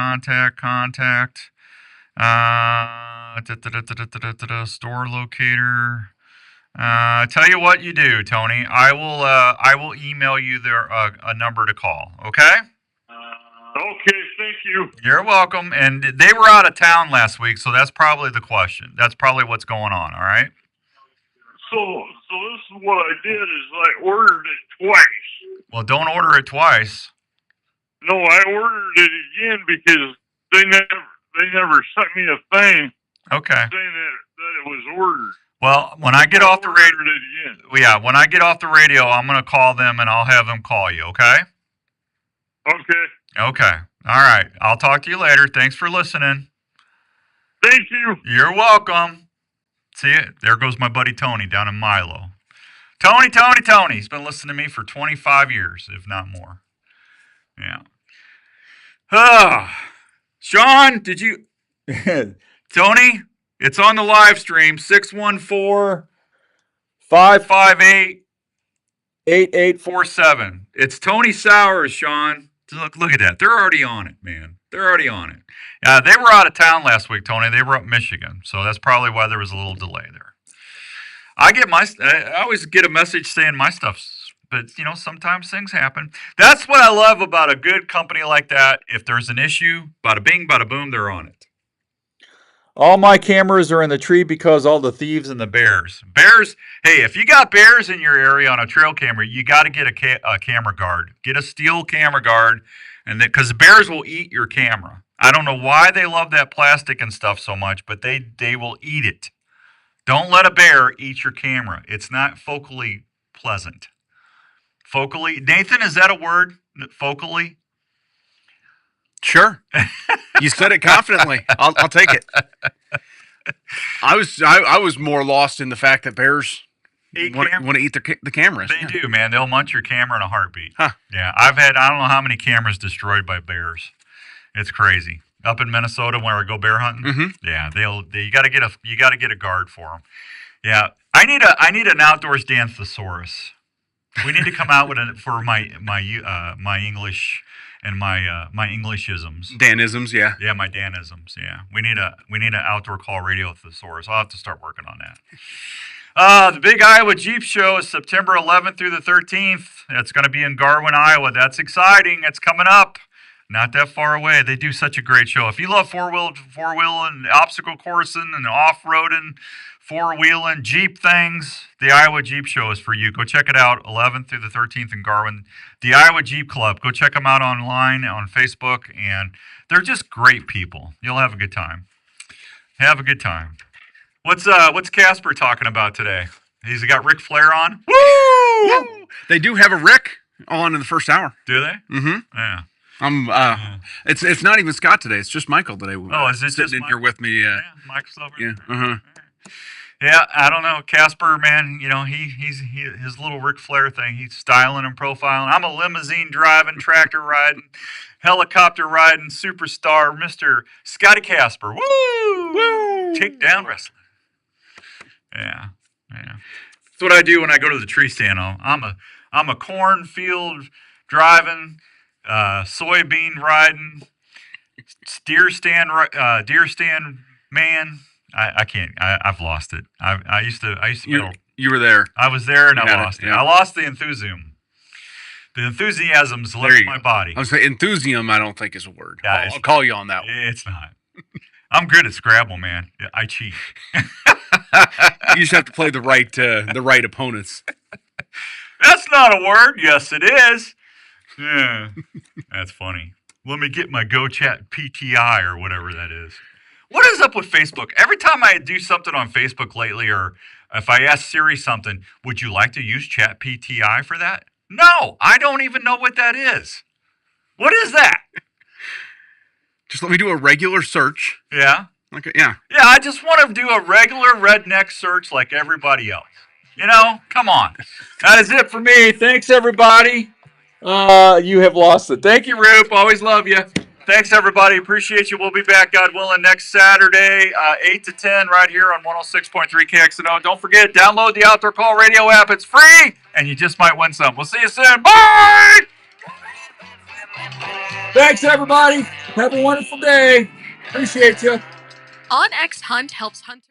Store locator. Tell you what you do, Tony. I will email you a number to call. Okay? Okay, thank you. You're welcome. And they were out of town last week, so that's probably the question. That's probably what's going on. All right? So this is what I did is I ordered it twice. Well, don't order it twice. No, I ordered it again because they never sent me a thing. Okay. Saying that it was ordered. Well, when I get off the radio, when I get off the radio, I'm going to call them and I'll have them call you. Okay? Okay. Okay. All right. I'll talk to you later. Thanks for listening. Thank you. You're welcome. See it? There goes my buddy Tony down in Milo. Tony. He's been listening to me for 25 years, if not more. Yeah. Sean, did you... Tony, it's on the live stream, 614-558-8847. It's Tony Sowers, Sean. Look at that. They're already on it, man. They're already on it. They were out of town last week, Tony. They were up Michigan, so that's probably why there was a little delay there. I always get a message saying my stuff's, but sometimes things happen. That's what I love about a good company like that. If there's an issue, bada bing, bada boom, they're on it. All my cameras are in the tree because all the thieves and the bears. Hey, if you got bears in your area on a trail camera, you got to get a camera guard. Get a steel camera guard, and because bears will eat your camera. I don't know why they love that plastic and stuff so much, but they will eat it. Don't let a bear eat your camera. It's not focally pleasant. Focally, Nathan, is that a word? Focally? Sure. You said it confidently. I'll take it. I was more lost in the fact that bears want to eat the cameras. They do, man. They'll munch your camera in a heartbeat. Huh. Yeah, I don't know how many cameras destroyed by bears. It's crazy. Up in Minnesota, where I go bear hunting, yeah, you got to get a guard for them. Yeah, I need an outdoors Dan thesaurus. We need to come out with for my English and my Englishisms. Danisms, yeah. Yeah, my Danisms, yeah. We need an outdoor call radio thesaurus. I'll have to start working on that. The Big Iowa Jeep Show is September 11th through the 13th. It's going to be in Garwin, Iowa. That's exciting. It's coming up. Not that far away. They do such a great show. If you love four-wheel and obstacle coursing and off-roading, four-wheeling, Jeep things, the Iowa Jeep Show is for you. Go check it out, 11th through the 13th in Garwin. The Iowa Jeep Club. Go check them out online on Facebook, and they're just great people. You'll have a good time. Have a good time. What's Casper talking about today? He's got Ric Flair on. Woo! They do have a Rick on in the first hour. Do they? Mm-hmm. Yeah. It's not even Scott today. It's just Michael today. Oh, is it just in here with me? Yeah, Michael's over. Yeah. Uh-huh. Yeah, I don't know. Casper, man, he's his little Ric Flair thing. He's styling and profiling. I'm a limousine driving, tractor riding, helicopter riding superstar, Mr. Scotty Casper. Woo! Woo! Takedown wrestling. Yeah. That's what I do when I go to the tree stand. I'm a cornfield driving, soybean riding, deer stand man. I can't. I've lost it. I used to. You were there. I was there and I lost it. I lost the enthusiasm. The enthusiasm's left my body. I was saying enthusiasm. I don't think is a word. Yeah, I'll call you on that one. It's not. I'm good at Scrabble, man. I cheat. You just have to play the right opponents. That's not a word. Yes, it is. Yeah, that's funny. Let me get my GoChat PTI or whatever that is. What is up with Facebook? Every time I do something on Facebook lately, or if I ask Siri something, would you like to use Chat PTI for that? No, I don't even know what that is. What is that? Just let me do a regular search. Yeah. Okay. Yeah. Yeah, I just want to do a regular redneck search like everybody else. Come on. That is it for me. Thanks, everybody. You have lost it. Thank you, Rube. Always love you. Thanks, everybody. Appreciate you. We'll be back, God willing, next Saturday, 8 to 10, right here on 106.3 KXNO. Don't forget, download the Outdoor Call Radio app. It's free, and you just might win some. We'll see you soon. Bye! Thanks, everybody. Have a wonderful day. Appreciate you. OnX Hunt helps hunters.